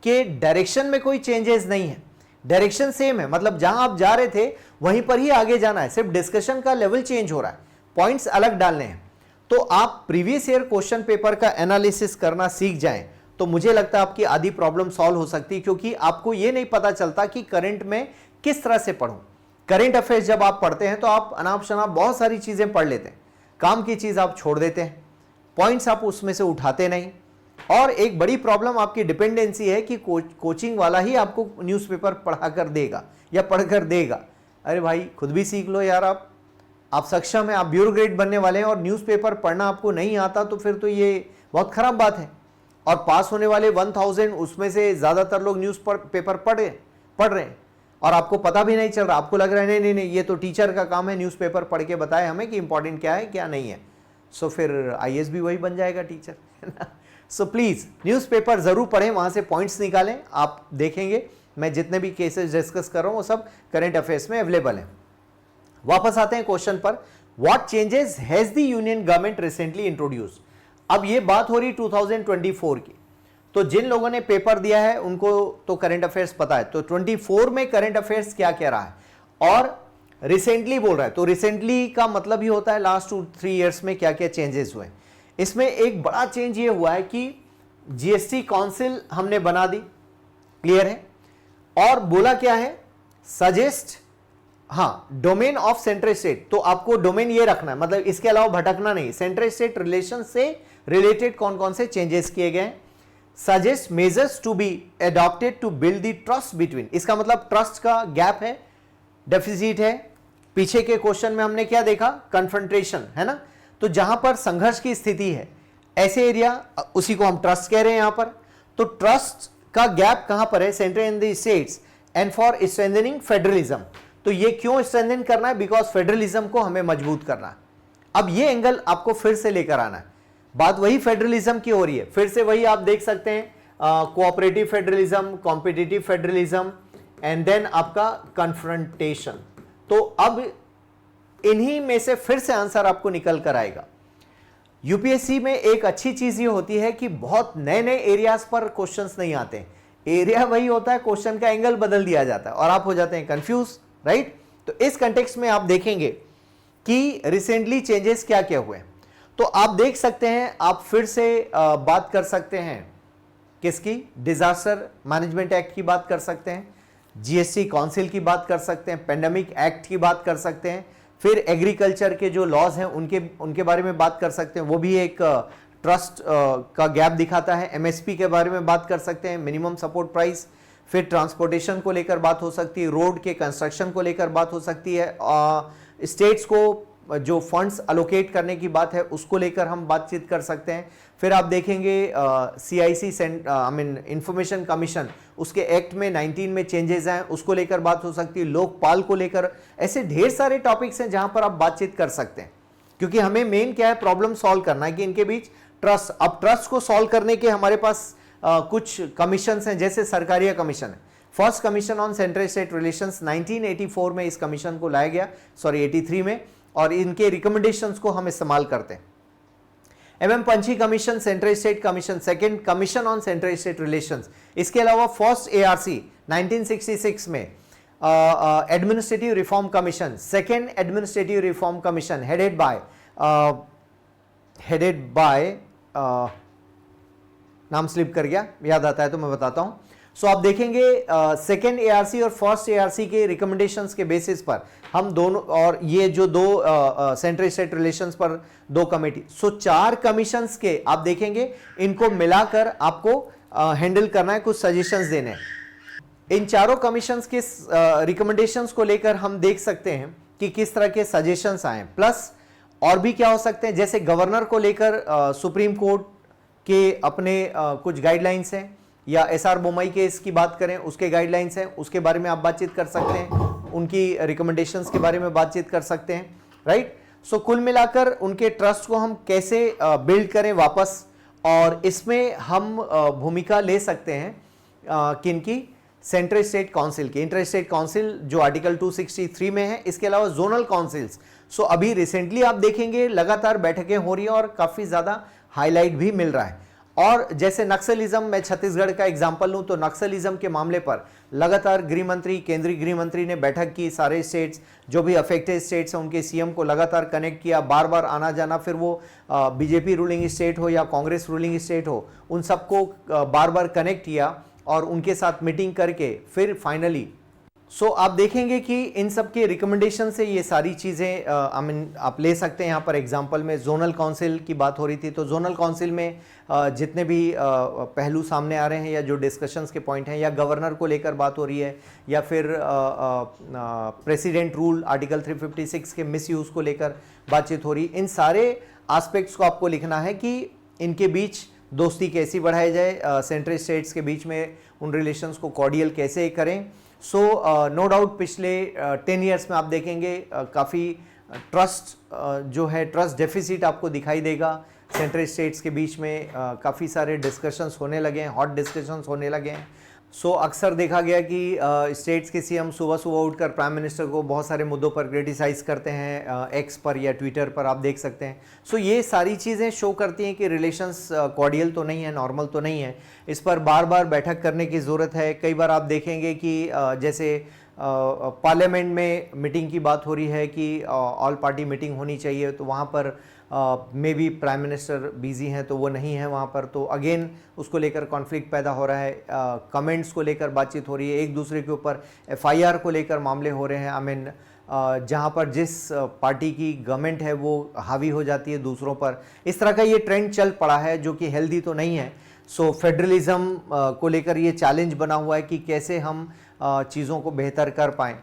के डायरेक्शन में कोई चेंजेस नहीं है, डायरेक्शन सेम है, मतलब जहां आप जा रहे थे वहीं पर ही आगे जाना है, सिर्फ डिस्कशन का लेवल चेंज हो रहा है, पॉइंट्स अलग डालने हैं। तो आप प्रीवियस ईयर क्वेश्चन पेपर का एनालिसिस करना सीख जाएं तो मुझे लगता है आपकी आधी प्रॉब्लम सॉल्व हो सकती है, क्योंकि आपको यह नहीं पता चलता कि करंट में किस तरह से पढ़ूं। करंट अफेयर्स जब आप पढ़ते हैं तो आप अनाप शनाप बहुत सारी चीजें पढ़ लेते हैं, काम की चीज आप छोड़ देते हैं, पॉइंट्स आप उसमें से उठाते नहीं। और एक बड़ी प्रॉब्लम आपकी डिपेंडेंसी है कि कोचिंग वाला ही आपको न्यूज़पेपर पढ़ा कर देगा या पढ़ कर देगा। अरे भाई खुद भी सीख लो यार, आप सक्षम हैं, आप ब्यूरोक्रेट बनने वाले हैं और न्यूज़पेपर पढ़ना आपको नहीं आता, तो फिर तो ये बहुत खराब बात है। और पास होने वाले 1000 उसमें से ज़्यादातर लोग पेपर पढ़ रहे हैं और आपको पता भी नहीं चल रहा, आपको लग रहा है नहीं ये तो टीचर का काम है न्यूज़पेपर पढ़ के बताए हमें कि इंपॉर्टेंट क्या है क्या नहीं है। सो फिर IAS भी वही बन जाएगा टीचर, है ना। सो प्लीज़ न्यूज़पेपर ज़रूर पढ़ें, वहाँ से पॉइंट्स निकालें। आप देखेंगे मैं जितने भी केसेस डिस्कस कर रहा हूँ वो सब करंट अफेयर्स में अवेलेबल हैं। वापस आते हैं क्वेश्चन पर, what changes has the union government recently introduce. अब ये बात हो रही 2024 की, तो जिन लोगों ने पेपर दिया है उनको तो करंट अफेयर्स पता है। तो 24 में करंट अफेयर्स क्या कह रहा है और रिसेंटली बोल रहा है, तो रिसेंटली का मतलब ही होता है लास्ट 2-3 ईयर्स में क्या क्या चेंजेस हुए। इसमें एक बड़ा चेंज ये हुआ है कि GST काउंसिल हमने बना दी, क्लियर है। और बोला क्या है, सजेस्ट, हाँ, डोमेन ऑफ सेंट्रल स्टेट, तो आपको डोमेन ये रखना है, मतलब इसके अलावा भटकना नहीं। सेंट्रल स्टेट रिलेशन से रिलेटेड कौन कौन से चेंजेस किए गए। Suggest measures to be adopted to build the trust between, इसका मतलब ट्रस्ट का गैप है, डेफिसिट है। पीछे के क्वेश्चन में हमने क्या देखा, कन्फ्रंटेशन, है ना। तो जहां पर संघर्ष की स्थिति है ऐसे एरिया, उसी को हम ट्रस्ट कह रहे हैं यहां पर। तो ट्रस्ट का गैप कहां पर है, central in the states and for strengthening federalism. तो ये क्यों स्ट्रेंथन करना है, बिकॉज फेडरलिज्म को हमें मजबूत करना है। अब ये एंगल आपको फिर से लेकर आना है, बात वही फेडरलिज्म की हो रही है, फिर से वही आप देख सकते हैं, cooperative federalism, competitive federalism and then आपका कन्फ्रंटेशन। तो अब इन्हीं में से फिर से आंसर आपको निकल कर आएगा। यूपीएससी में एक अच्छी चीज ये होती है कि बहुत नए नए एरियाज पर क्वेश्चंस नहीं आते, एरिया वही होता है, क्वेश्चन का एंगल बदल दिया जाता है और आप हो जाते हैं कंफ्यूज, राइट। तो इस कंटेक्स्ट में आप देखेंगे कि रिसेंटली चेंजेस क्या क्या हुए। तो आप देख सकते हैं, आप फिर से बात कर सकते हैं किसकी, डिजास्टर मैनेजमेंट एक्ट की बात कर सकते हैं, GST काउंसिल की बात कर सकते हैं, पेंडेमिक एक्ट की बात कर सकते हैं, फिर एग्रीकल्चर के जो लॉज हैं उनके बारे में बात कर सकते हैं, वो भी एक ट्रस्ट का गैप दिखाता है। MSP के बारे में बात कर सकते हैं, मिनिमम सपोर्ट प्राइस, फिर ट्रांसपोर्टेशन को लेकर बात हो सकती है, रोड के कंस्ट्रक्शन को लेकर बात हो सकती है, स्टेट्स को जो फंड्स अलोकेट करने की बात है उसको लेकर हम बातचीत कर सकते हैं। फिर आप देखेंगे CIC इंफॉर्मेशन कमीशन, उसके एक्ट में 19 में चेंजेस हैं, उसको लेकर बात हो सकती है, लोकपाल को लेकर, ऐसे ढेर सारे टॉपिक्स हैं जहां पर आप बातचीत कर सकते हैं। क्योंकि हमें मेन क्या है, प्रॉब्लम सॉल्व करना है कि इनके बीच ट्रस्ट, अब ट्रस्ट को सॉल्व करने के हमारे पास कुछ कमीशन हैं, जैसे सरकारिया कमीशन है, first commission on central state relations 1984 में इस कमीशन को लाया गया, 83 में, और इनके रिकमेंडेशंस को हम इस्तेमाल करते हैं। MM Punchhi commission, central state commission, second commission on central state relations, इसके अलावा फर्स्ट ARC 1966 में, administrative reform commission, second administrative reform commission headed by नाम स्लिप कर गया, याद आता है तो मैं बताता हूं। सो आप देखेंगे सेकेंड ARC और फर्स्ट ARC के रिकमेंडेशंस के बेसिस पर हम दोनों, और ये जो दो सेंट्रल स्टेट रिलेशंस पर 2 कमेटी, सो 4 कमीशंस के आप देखेंगे, इनको मिलाकर आपको हैंडल करना है, कुछ सजेशंस देने हैं। इन चारों कमीशंस के रिकमेंडेशंस को लेकर हम देख सकते हैं कि किस तरह के सजेशंस आए, प्लस और भी क्या हो सकते हैं, जैसे गवर्नर को लेकर सुप्रीम कोर्ट के अपने कुछ गाइडलाइंस हैं, या SR बोमई केस की बात करें उसके गाइडलाइंस हैं, उसके बारे में आप बातचीत कर सकते हैं, उनकी रिकमेंडेशंस के बारे में बातचीत कर सकते हैं, राइट। सो कुल मिलाकर उनके ट्रस्ट को हम कैसे बिल्ड करें वापस, और इसमें हम भूमिका ले सकते हैं किनकी, सेंट्रल स्टेट काउंसिल की, इंटर स्टेट काउंसिल जो आर्टिकल 263 में है, इसके अलावा जोनल काउंसिल्स। सो अभी रिसेंटली आप देखेंगे लगातार बैठकें हो रही है और काफी ज्यादा हाईलाइट भी मिल रहा है। और जैसे नक्सलिज्म, मैं छत्तीसगढ़ का एग्जांपल लूं तो नक्सलिज्म के मामले पर लगातार गृह मंत्री, केंद्रीय गृह मंत्री ने बैठक की, सारे स्टेट्स जो भी अफेक्टेड स्टेट्स हैं उनके सीएम को लगातार कनेक्ट किया, बार बार आना जाना, फिर वो बीजेपी रूलिंग स्टेट हो या कांग्रेस रूलिंग स्टेट हो, उन सबको बार बार कनेक्ट किया और उनके साथ मीटिंग करके फिर फाइनली आप देखेंगे कि इन सब के रिकमेंडेशन से ये सारी चीज़ें आप ले सकते हैं। यहाँ पर एग्जांपल में जोनल काउंसिल की बात हो रही थी, तो जोनल काउंसिल में जितने भी पहलू सामने आ रहे हैं या जो डिस्कशंस के पॉइंट हैं, या गवर्नर को लेकर बात हो रही है, या फिर प्रेसिडेंट रूल आर्टिकल 356 के मिसयूज़ को लेकर बातचीत हो रही, इन सारे एस्पेक्ट्स को आपको लिखना है कि इनके बीच दोस्ती कैसी बढ़ाई जाए, सेंट्रल स्टेट्स के बीच में उन रिलेशंस को कॉर्डियल कैसे करें। नो डाउट पिछले 10 ईयर्स में आप देखेंगे काफ़ी ट्रस्ट जो है, ट्रस्ट डेफिसिट आपको दिखाई देगा सेंट्रल स्टेट्स के बीच में। काफ़ी सारे डिस्कशंस होने लगे हैं, हॉट डिस्कशंस होने लगे हैं। अक्सर देखा गया कि स्टेट्स के सीएम सुबह सुबह उठकर प्राइम मिनिस्टर को बहुत सारे मुद्दों पर क्रिटिसाइज़ करते हैं, एक्स पर या ट्विटर पर आप देख सकते हैं। ये सारी चीज़ें शो करती हैं कि रिलेशंस कॉर्डियल तो नहीं है, नॉर्मल तो नहीं है। इस पर बार बार बैठक करने की ज़रूरत है। कई बार आप देखेंगे कि जैसे पार्लियामेंट में मीटिंग की बात हो रही है कि ऑल पार्टी मीटिंग होनी चाहिए, तो वहाँ पर may be prime minister busy हैं तो वो नहीं है वहाँ पर, तो अगेन उसको लेकर कॉन्फ्लिक्ट पैदा हो रहा है। कमेंट्स को लेकर बातचीत हो रही है, एक दूसरे के ऊपर एफआईआर को लेकर मामले हो रहे हैं। जहाँ पर जिस पार्टी की गवर्नमेंट है वो हावी हो जाती है दूसरों पर। इस तरह का ये ट्रेंड चल पड़ा है जो कि हेल्दी तो नहीं है। फेडरलिज्म को लेकर ये चैलेंज बना हुआ है कि कैसे हम चीज़ों को बेहतर कर पाएँ।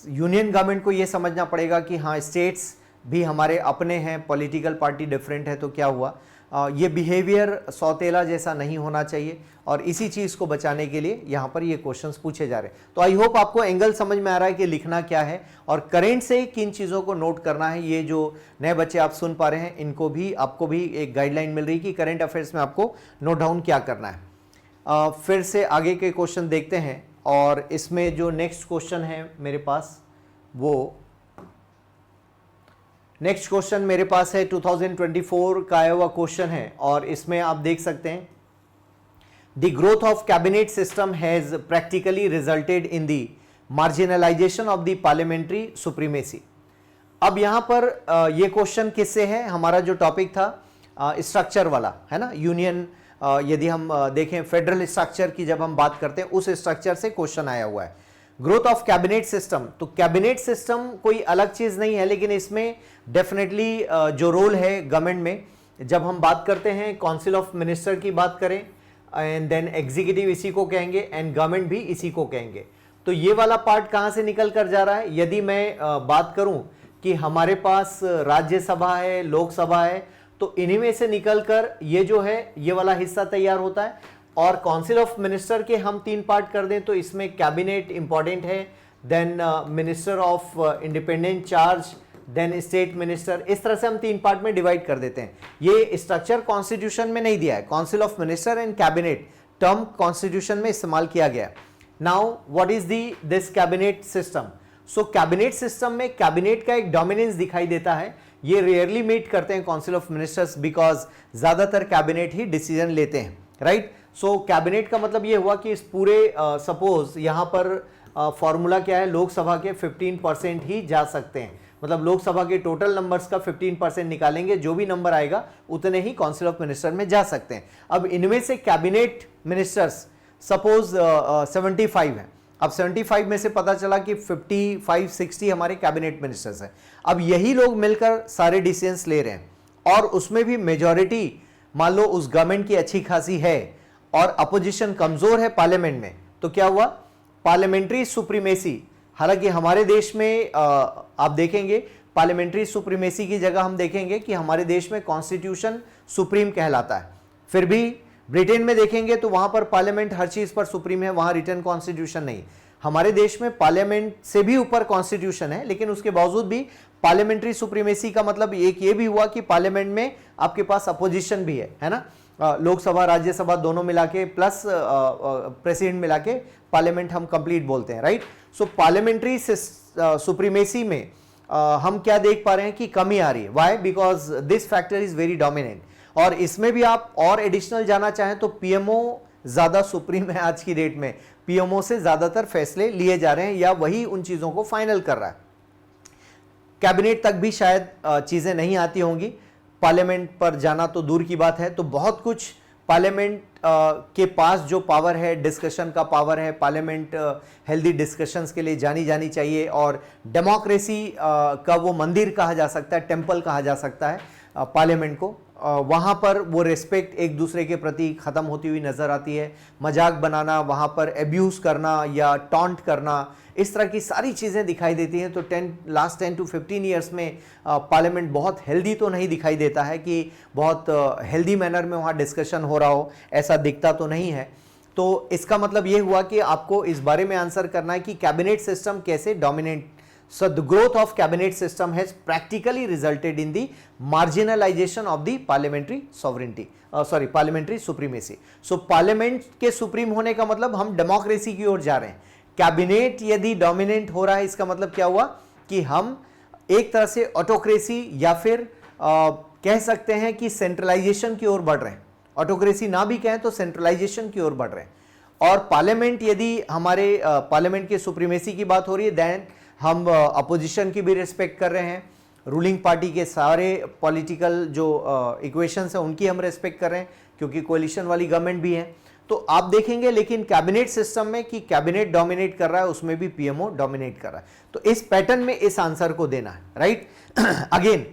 यूनियन गवर्नमेंट को ये समझना पड़ेगा कि हाँ, स्टेट्स भी हमारे अपने हैं, पॉलिटिकल पार्टी डिफरेंट है, तो क्या हुआ, ये बिहेवियर सौतेला जैसा नहीं होना चाहिए, और इसी चीज़ को बचाने के लिए यहाँ पर ये क्वेश्चंस पूछे जा रहे हैं। तो आई होप आपको एंगल समझ में आ रहा है कि लिखना क्या है और करेंट से किन चीज़ों को नोट करना है। ये जो नए बच्चे आप सुन पा रहे हैं, इनको भी, आपको भी एक गाइडलाइन मिल रही है कि करेंट अफेयर्स में आपको नोट डाउन क्या करना है। फिर से आगे के क्वेश्चन देखते हैं, और इसमें जो नेक्स्ट क्वेश्चन है मेरे पास, वो नेक्स्ट क्वेश्चन मेरे पास है 2024 का आया हुआ क्वेश्चन है, और इसमें आप देख सकते हैं, the growth of cabinet system has practically resulted in the marginalisation of the parliamentary supremacy. अब यहां पर ये क्वेश्चन किससे है, हमारा जो टॉपिक था स्ट्रक्चर वाला है ना, यूनियन, यदि हम देखें फेडरल स्ट्रक्चर की जब हम बात करते हैं, उस स्ट्रक्चर से क्वेश्चन आया हुआ है। ग्रोथ ऑफ कैबिनेट सिस्टम, तो कैबिनेट सिस्टम कोई अलग चीज नहीं है, लेकिन इसमें डेफिनेटली जो रोल है गवर्नमेंट में, जब हम बात करते हैं काउंसिल ऑफ मिनिस्टर की बात करें, एंड देन एग्जीक्यूटिव इसी को कहेंगे, एंड गवर्नमेंट भी इसी को कहेंगे। तो ये वाला पार्ट कहां से निकल कर जा रहा है, यदि मैं बात करूं कि हमारे पास राज्यसभा है, लोकसभा है, तो इन्हीं में से निकलकर ये जो है ये वाला हिस्सा तैयार होता है। और काउंसिल ऑफ मिनिस्टर के हम 3 पार्ट कर दें तो इसमें कैबिनेट इंपॉर्टेंट है, then minister of independent charge, then state minister, इस तरह से हम 3 पार्ट में डिवाइड कर देते हैं। ये स्ट्रक्चर कॉन्स्टिट्यूशन में नहीं दिया है, council of minister and cabinet term constitution में इस्तेमाल किया गया। Now what is this cabinet system. Cabinet system में कैबिनेट का एक डोमिनेंस दिखाई देता है। ये रेयरली मीट करते हैं काउंसिल ऑफ मिनिस्टर्स, बिकॉज ज्यादातर कैबिनेट ही डिसीजन लेते हैं, राइट। कैबिनेट का मतलब ये हुआ कि इस पूरे सपोज यहां पर फॉर्मूला क्या है, लोकसभा के 15% ही जा सकते हैं, मतलब लोकसभा के टोटल नंबर्स का 15% निकालेंगे, जो भी नंबर आएगा उतने ही काउंसिल ऑफ मिनिस्टर में जा सकते हैं। अब इनमें से कैबिनेट मिनिस्टर्स सपोज 75 है, अब 75 में से पता चला कि 55-60 हमारे कैबिनेट मिनिस्टर्स हैं। अब यही लोग मिलकर सारे डिसीजंस ले रहे हैं, और उसमें भी मेजॉरिटी मान लो उस गवर्नमेंट की अच्छी खासी है और अपोजिशन कमजोर है पार्लियामेंट में, तो क्या हुआ, पार्लियामेंट्री सुप्रीमेसी। हालांकि हमारे देश में आप देखेंगे पार्लियामेंट्री सुप्रीमेसी की जगह हम देखेंगे कि हमारे देश में कॉन्स्टिट्यूशन सुप्रीम कहलाता है। फिर भी ब्रिटेन में देखेंगे तो वहां पर पार्लियामेंट हर चीज पर सुप्रीम है, वहां रिटन कॉन्स्टिट्यूशन नहीं। हमारे देश में पार्लियामेंट से भी ऊपर कॉन्स्टिट्यूशन है, लेकिन उसके बावजूद भी पार्लियामेंट्री सुप्रीमेसी का मतलब एक ये भी हुआ कि पार्लियामेंट में आपके पास अपोजिशन भी है ना, लोकसभा राज्यसभा दोनों मिला के प्लस प्रेसिडेंट मिला के पार्लियामेंट हम कंप्लीट बोलते हैं, राइट। पार्लियामेंट्री सुप्रीमेसी में हम क्या देख पा रहे हैं कि कमी आ रही है। Why, because this factor is very dominant. और इसमें भी आप और एडिशनल जाना चाहें तो पीएमओ ज्यादा सुप्रीम है आज की डेट में, पीएमओ से ज्यादातर फैसले लिए जा रहे हैं या वही उन चीजों को फाइनल कर रहा है। कैबिनेट तक भी शायद चीजें नहीं आती होंगी, पार्लियामेंट पर जाना तो दूर की बात है। तो बहुत कुछ पार्लियामेंट के पास जो पावर है, डिस्कशन का पावर है, पार्लियामेंट हेल्दी डिस्कशंस के लिए जानी चाहिए, और डेमोक्रेसी का वो मंदिर कहा जा सकता है, टेम्पल कहा जा सकता है पार्लियामेंट को। वहाँ पर वो रिस्पेक्ट एक दूसरे के प्रति ख़त्म होती हुई नज़र आती है। मजाक बनाना, वहाँ पर एब्यूज़ करना या टॉन्ट करना, इस तरह की सारी चीज़ें दिखाई देती हैं। तो लास्ट 10 to 15 ईयर्स में पार्लियामेंट बहुत हेल्दी तो नहीं दिखाई देता है कि बहुत हेल्दी मैनर में वहाँ डिस्कशन हो रहा हो, ऐसा दिखता तो नहीं है। तो इसका मतलब ये हुआ कि आपको इस बारे में आंसर करना है कि कैबिनेट सिस्टम कैसे dominate. So the growth of cabinet system has practically resulted in the marginalization of the parliamentary sovereignty, parliamentary supremacy. So parliament के सुप्रीम होने का मतलब हम डेमोक्रेसी की ओर जा रहे हैं। कैबिनेट यदि डोमिनेंट हो रहा है, इसका मतलब क्या हुआ कि हम एक तरह से ऑटोक्रेसी या फिर कह सकते हैं कि सेंट्रलाइजेशन की ओर बढ़ रहे हैं। ऑटोक्रेसी ना भी कहें तो सेंट्रलाइजेशन की ओर बढ़ रहे हैं। और पार्लियामेंट, यदि हमारे पार्लियामेंट के सुप्रीमेसी की बात हो रही है, देन हम अपोजिशन की भी रिस्पेक्ट कर रहे हैं, रूलिंग पार्टी के सारे पॉलिटिकल जो इक्वेशंस हैं उनकी हम रिस्पेक्ट कर रहे हैं, क्योंकि कोलिशन वाली गवर्नमेंट भी है। तो आप देखेंगे लेकिन कैबिनेट सिस्टम में कि कैबिनेट डोमिनेट कर रहा है, उसमें भी पीएमओ डोमिनेट कर रहा है। तो इस पैटर्न में इस आंसर को देना है, राइट। अगेन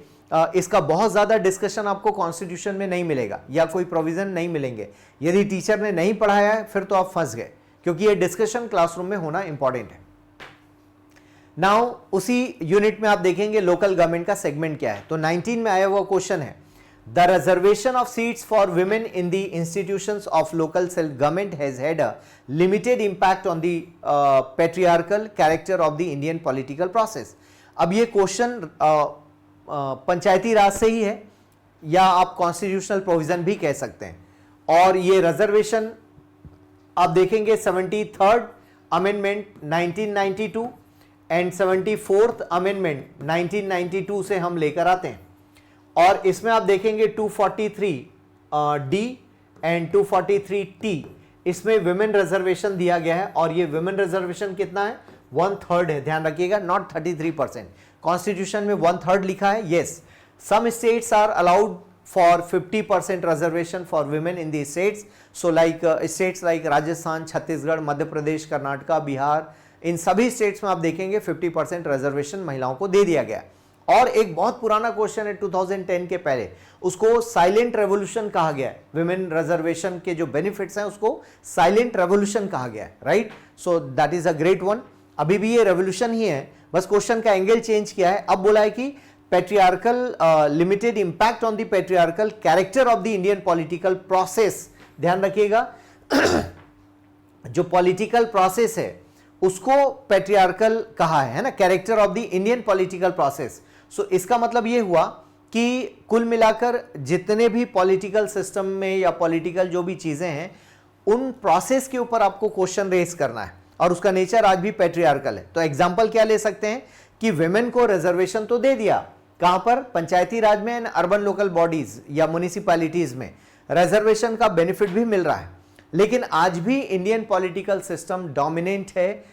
इसका बहुत ज्यादा डिस्कशन आपको कॉन्स्टिट्यूशन में नहीं मिलेगा या कोई प्रोविजन नहीं मिलेंगे। यदि टीचर ने नहीं पढ़ाया है फिर तो आप फंस गए, क्योंकि ये डिस्कशन क्लासरूम में होना इंपॉर्टेंट है। नाउ उसी यूनिट में आप देखेंगे लोकल गवर्नमेंट का सेगमेंट क्या है। तो 19 में आया हुआ क्वेश्चन है, the reservation of seats for women in the institutions of local self government has had a limited impact on the patriarchal character of the Indian political process. अब ये क्वेश्चन पंचायती राज से ही है या आप कॉन्स्टिट्यूशनल प्रोविजन भी कह सकते हैं। और ये रिजर्वेशन आप देखेंगे 73rd amendment 1992 and 74th amendment 1992 से हम लेकर आते हैं। और इसमें आप देखेंगे 243 डी एंड 243 टी, इसमें विमेन रिजर्वेशन दिया गया है। और ये विमेन रिजर्वेशन कितना है? 1/3 है, ध्यान रखिएगा, नॉट 33%। कॉन्स्टिट्यूशन में 1/3 लिखा है। Yes, some states are allowed for 50% reservation for women in the states. So like states like Rajasthan, Chhattisgarh, Madhya Pradesh, Karnataka, Bihar, इन सभी स्टेट्स में आप देखेंगे 50% रिजर्वेशन महिलाओं को दे दिया गया। और एक बहुत पुराना क्वेश्चन है 2010 के पहले, उसको साइलेंट रेवोल्यूशन कहा गया है। विमेन रिजर्वेशन के जो बेनिफिट्स हैं उसको साइलेंट रेवोल्यूशन कहा गया है, right. So that is a great one. अभी भी ये रेवोल्यूशन ही है, बस क्वेश्चन का एंगल चेंज किया है। अब बोला है कि patriarchal limited impact on the patriarchal character of the Indian political process. ध्यान रखिएगा जो पॉलिटिकल प्रोसेस है उसको पैट्रियार्कल कहा है ना, character of the Indian political process. So इसका मतलब ये हुआ कि कुल मिलाकर जितने भी पॉलिटिकल सिस्टम में या पॉलिटिकल जो भी चीजें हैं उन प्रोसेस के ऊपर आपको क्वेश्चन रेज करना है, और उसका नेचर आज भी पैट्रियार्कल है। तो एग्जांपल क्या ले सकते हैं कि विमेन को रिजर्वेशन तो दे दिया, कहां पर? पंचायती राज में, अर्बन लोकल बॉडीज या म्युनिसिपैलिटीज में रिजर्वेशन का बेनिफिट भी मिल रहा है। लेकिन आज भी इंडियन पॉलिटिकल सिस्टम डोमिनेंट है,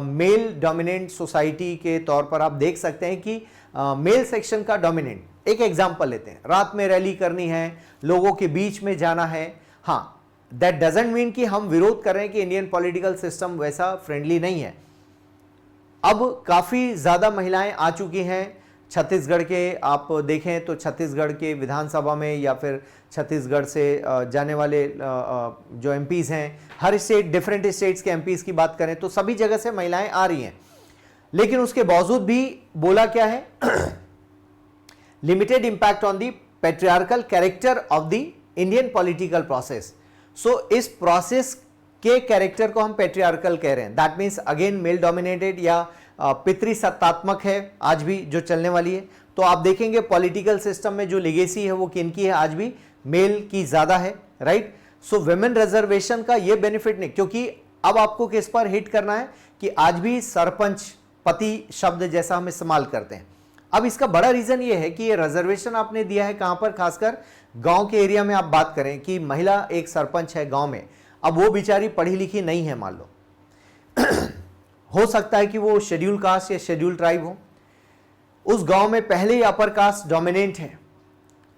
मेल डोमिनेंट सोसाइटी के तौर पर आप देख सकते हैं कि मेल सेक्शन का डोमिनेंट। एक एग्जांपल लेते हैं, रात में रैली करनी है, लोगों के बीच में जाना है। हाँ, दैट डजंट मीन कि हम विरोध कर रहे हैं कि इंडियन पॉलिटिकल सिस्टम वैसा फ्रेंडली नहीं है। अब काफी ज्यादा महिलाएं आ चुकी हैं। छत्तीसगढ़ के आप देखें तो छत्तीसगढ़ के विधानसभा में या फिर छत्तीसगढ़ से जाने वाले जो एमपीज हैं, हर स्टेट, डिफरेंट स्टेट्स के एमपीज की बात करें तो सभी जगह से महिलाएं आ रही हैं। लेकिन उसके बावजूद भी बोला क्या है? Limited impact on the patriarchal character of the Indian political process. So इस प्रोसेस के कैरेक्टर को हम पैट्रियार्कल कह रहे हैं। That means again male dominated या पितृसत्तात्मक है आज भी जो चलने वाली है। तो आप देखेंगे पॉलिटिकल सिस्टम में जो लेगेसी है वो किनकी है? आज भी मेल की ज्यादा है, राइट। सो विमेन रिजर्वेशन का ये बेनिफिट नहीं, क्योंकि अब आपको किस पर हिट करना है कि आज भी सरपंच पति शब्द जैसा हम इस्तेमाल करते हैं। अब इसका बड़ा रीजन ये है कि ये रिजर्वेशन आपने दिया है कहां पर? खासकर गांव के एरिया में आप बात करें कि महिला एक सरपंच है गांव में, अब वो बेचारी पढ़ी लिखी नहीं है मान लो, हो सकता है कि वो शेड्यूल कास्ट या शेड्यूल ट्राइब हो, उस गांव में पहले ही अपर कास्ट डोमिनेंट है,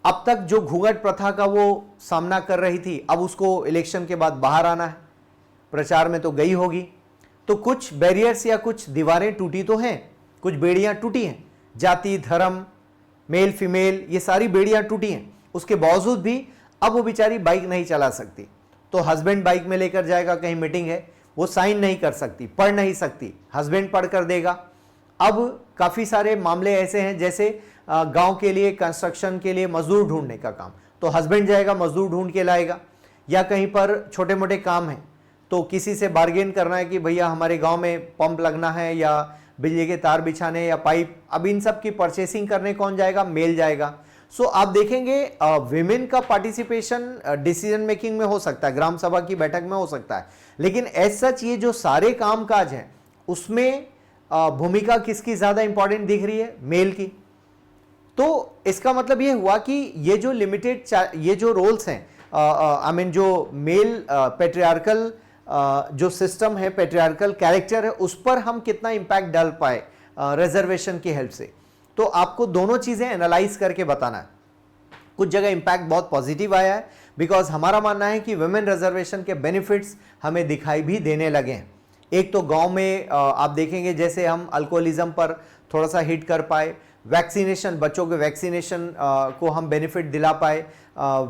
अब तक जो घूंघट प्रथा का वो सामना कर रही थी, अब उसको इलेक्शन के बाद बाहर आना है, प्रचार में तो गई होगी, तो कुछ बैरियर्स या कुछ दीवारें टूटी तो हैं, कुछ बेड़ियां टूटी हैं, जाति धर्म मेल फीमेल ये सारी बेड़ियां टूटी हैं, उसके बावजूद भी अब वो बेचारी बाइक नहीं चला सकती, तो हस्बैंड बाइक में लेकर जाएगा, कहीं मीटिंग है, वो साइन नहीं कर सकती, पढ़ नहीं सकती, हस्बैंड पढ़ कर देगा। अब काफ़ी सारे मामले ऐसे हैं जैसे गांव के लिए कंस्ट्रक्शन के लिए मजदूर ढूंढने का काम, तो हस्बैंड जाएगा मजदूर ढूंढ के लाएगा, या कहीं पर छोटे मोटे काम हैं तो किसी से बार्गेन करना है कि भैया हमारे गांव में पंप लगना है या बिजली के तार बिछाने या पाइप, अब इन सब की परचेसिंग करने कौन जाएगा, मेल जाएगा। सो आप देखेंगे विमेन का पार्टिसिपेशन डिसीजन मेकिंग में हो सकता है, ग्राम सभा की बैठक में हो सकता है, लेकिन एज सच ये जो सारे काम काज हैं उसमें भूमिका किसकी ज्यादा इंपॉर्टेंट दिख रही है, मेल की। तो इसका मतलब ये हुआ कि ये जो लिमिटेड ये जो रोल्स हैं, आई मीन जो मेल पेट्रियार्कल जो सिस्टम है, पेट्रियार्कल कैरेक्टर है, उस पर हम कितना इंपैक्ट डाल पाए रिजर्वेशन की हेल्प से। तो आपको दोनों चीजें एनालाइज करके बताना है। कुछ जगह इंपैक्ट बहुत पॉजिटिव आया है, बिकॉज हमारा मानना है कि वुमेन रिजर्वेशन के बेनिफिट्स हमें दिखाई भी देने लगे हैं। एक तो गांव में आप देखेंगे जैसे हम अल्कोहलिज्म पर थोड़ा सा हिट कर पाए, वैक्सीनेशन, बच्चों के वैक्सीनेशन को हम बेनिफिट दिला पाए,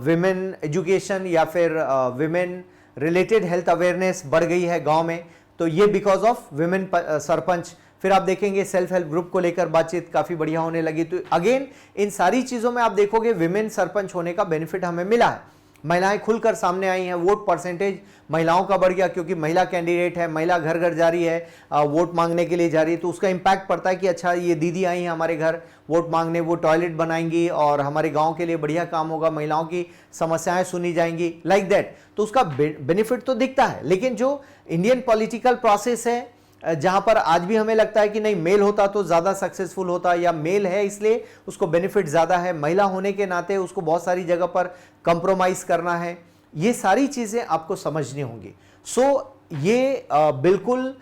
विमेन एजुकेशन या फिर विमेन रिलेटेड हेल्थ अवेयरनेस बढ़ गई है गांव में, तो ये बिकॉज ऑफ विमेन सरपंच। फिर आप देखेंगे सेल्फ हेल्प ग्रुप को लेकर बातचीत काफी बढ़िया होने लगी। तो अगेन इन सारी चीजों में आप देखोगे विमेन सरपंच होने का बेनिफिट हमें मिला है, महिलाएं खुलकर सामने आई हैं, वोट परसेंटेज महिलाओं का बढ़ गया क्योंकि महिला कैंडिडेट है, महिला घर घर जा रही है, वोट मांगने के लिए जा रही है, तो उसका इंपैक्ट पड़ता है कि अच्छा ये दीदी आई हैं हमारे घर वोट मांगने, वो टॉयलेट बनाएंगी और हमारे गांव के लिए बढ़िया काम होगा, महिलाओं की समस्याएं सुनी जाएंगी, लाइक दैट। तो उसका बेनिफिट तो दिखता है, लेकिन जो इंडियन पॉलिटिकल प्रोसेस है जहां पर आज भी हमें लगता है कि नहीं मेल होता तो ज्यादा सक्सेसफुल होता, या मेल है इसलिए उसको बेनिफिट ज्यादा है, महिला होने के नाते उसको बहुत सारी जगह पर कंप्रोमाइज करना है, ये सारी चीजें आपको समझनी होंगी। सो ये बिल्कुल